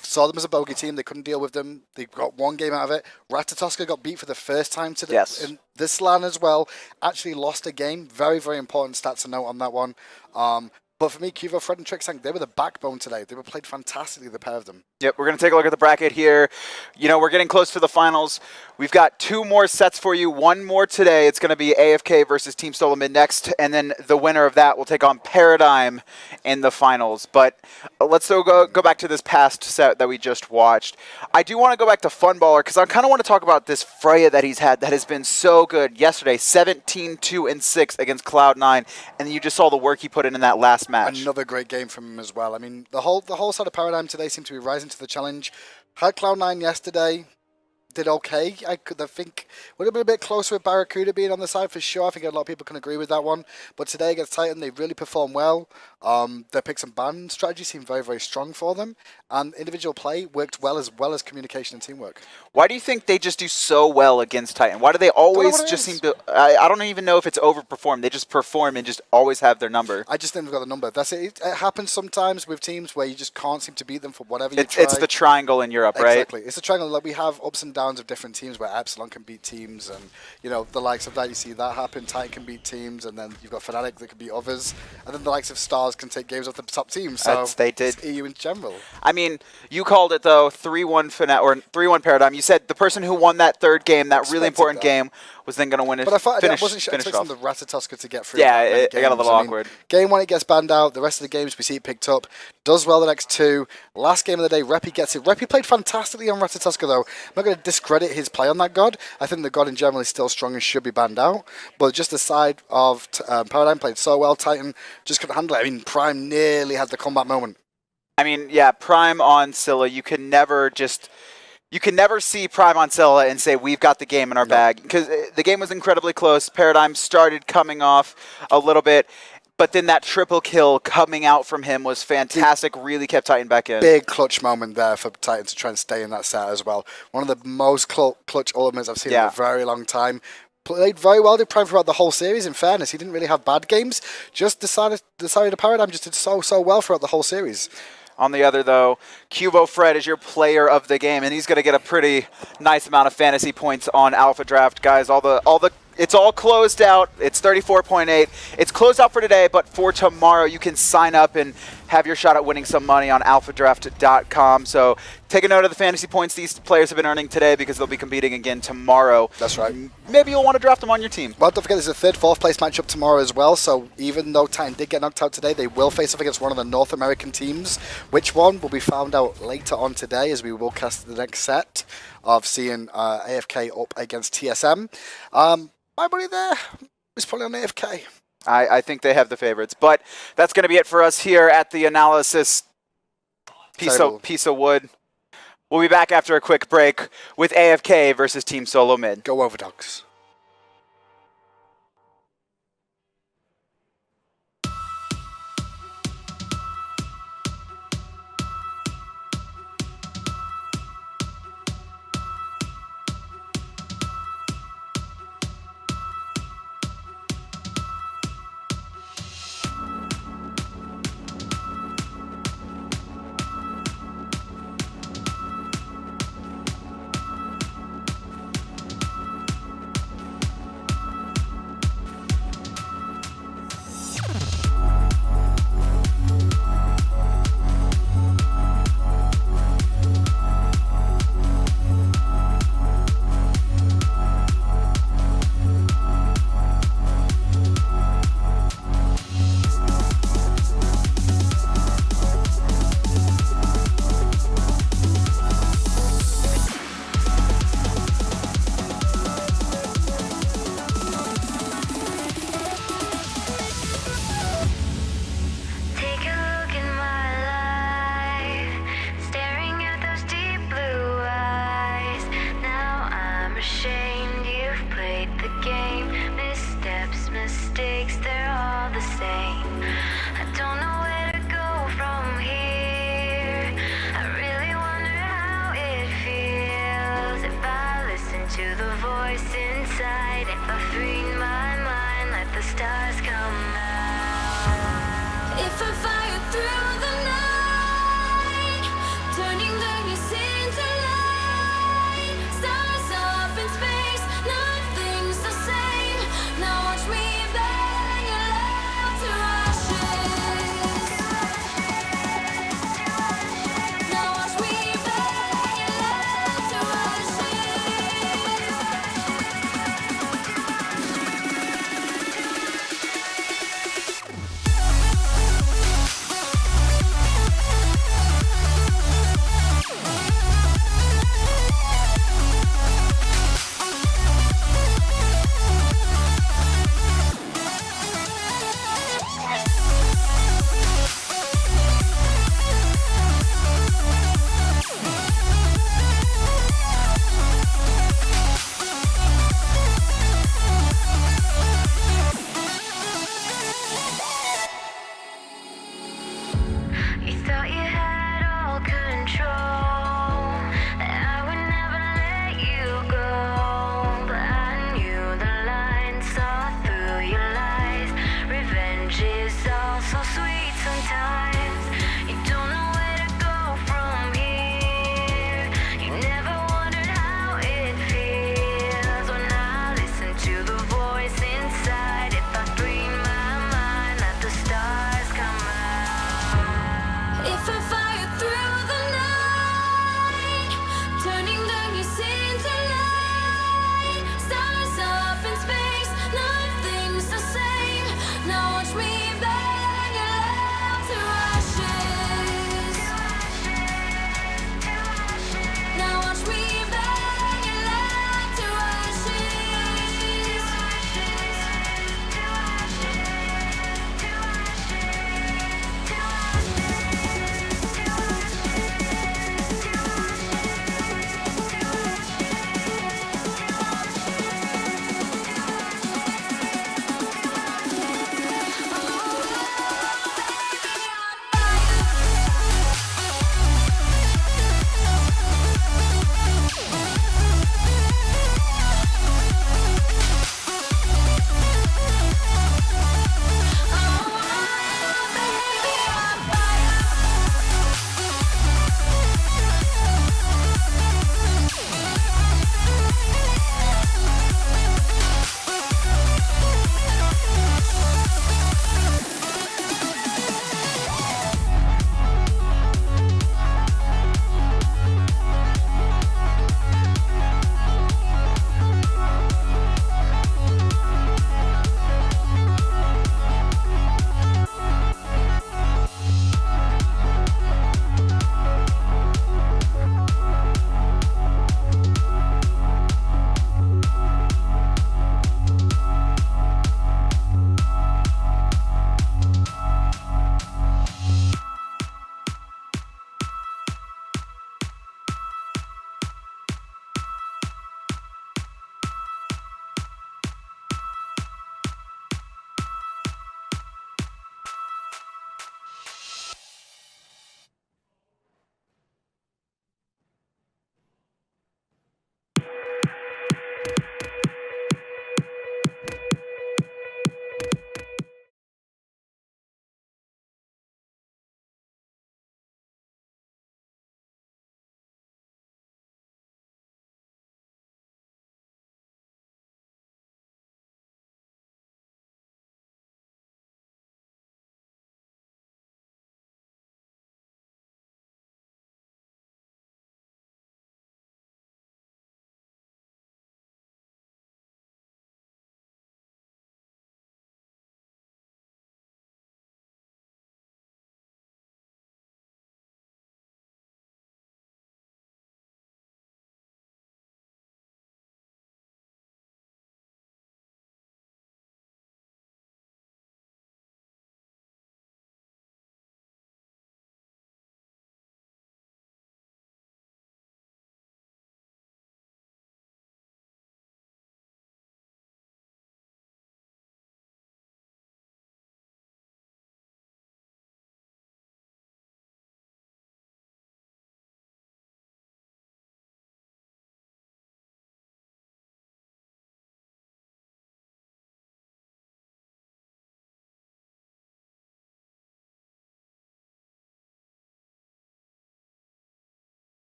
K: saw them as a bogey team. They couldn't deal with them. They got one game out of it. Ratatoska got beat for the first time in this LAN as well. Actually lost a game. Very, very important stats to note on that one. But for me, Cuvo, Fred, and Trixtank, they were the backbone today. They were played fantastically, the pair of them.
J: Yep, we're going to take a look at the bracket here. You know, we're getting close to the finals. We've got 2 more sets for you. 1 more today. It's going to be AFK versus Team Stolen Mid next, and then the winner of that will take on Paradigm in the finals. But let's go back to this past set that we just watched. I do want to go back to Funballer, because I kind of want to talk about this Freya that he's had that has been so good. Yesterday, 17-2-6 against Cloud9, and you just saw the work he put in that last match.
K: Another great game from him as well. I mean, the whole side of Paradigm today seemed to be rising to the challenge. Had Cloud9 yesterday, did okay. I think would have been a bit closer with Barracuda being on the side for sure. I think a lot of people can agree with that one. But today against Titan, they really performed well. Their picks and ban strategy seemed very, very strong for them. And individual play worked well as communication and teamwork.
J: Why do you think they just do so well against Titan? Why do they always just seem to... I don't even know if it's overperformed. They just perform and just always have their number.
K: I just think they've got the number. That's it. It happens sometimes with teams where you just can't seem to beat them for whatever you try.
J: It's the triangle in Europe, right?
K: Exactly. It's a triangle. Like, we have ups and downs of different teams where Epsilon can beat teams, and you know the likes of that. You see that happen. Titan can beat teams, and then you've got Fnatic that can beat others, and then the likes of Stars can take games off the top teams. So
J: they did.
K: It's EU in general.
J: I mean, you called it though 3-1 Fnatic or 3-1 Paradigm. You said the person who won that third game, that really important game, was then going to win it.
K: But I thought I
J: finish,
K: wasn't
J: finish
K: expecting
J: off.
K: the Ratatoska to get through.
J: Yeah,
K: that many
J: it got a little
K: games.
J: awkward.
K: Game 1, it gets banned out. The rest of the games, we see it picked up. Does well the next 2. Last game of the day, Reppy gets it. Reppy played fantastically on Ratatoska, though. I'm not going to discredit his play on that god. I think the god in general is still strong and should be banned out. But just the side of Paradigm played so well. Titan just couldn't handle it. I mean, Prime nearly had the combat moment.
J: I mean, yeah, Prime on Scylla, you can never see Prime on Scylla and say, we've got the game in our bag. Because the game was incredibly close. Paradigm started coming off a little bit. But then that triple kill coming out from him was fantastic. Really kept Titan back in.
K: Big clutch moment there for Titan to try and stay in that set as well. One of the most clutch ultimates I've seen in a very long time. Played very well, did Prime throughout the whole series. In fairness, he didn't really have bad games. Just decided the Paradigm just did so well throughout the whole series.
J: On the other, though, Cubo Fred is your player of the game, and he's going to get a pretty nice amount of fantasy points on Alpha Draft, guys. It's all closed out. It's 34.8. It's closed out for today, but for tomorrow, you can sign up and have your shot at winning some money on alphadraft.com. So take a note of the fantasy points these players have been earning today because they'll be competing again tomorrow.
K: That's right.
J: Maybe you'll want to draft them on your team.
K: Well, don't forget there's a 3rd, 4th place matchup tomorrow as well. So even though Titan did get knocked out today, they will face off against one of the North American teams. Which one will be found out later on today as we will cast the next set of seeing AFK up against TSM. My buddy there is probably on AFK.
J: I think they have the favorites. But that's going to be it for us here at the analysis piece of wood. We'll be back after a quick break with AFK versus Team Solo Mid.
K: Go over, dogs.
L: To the voice inside, if I free my mind, let the stars come out. If I fire through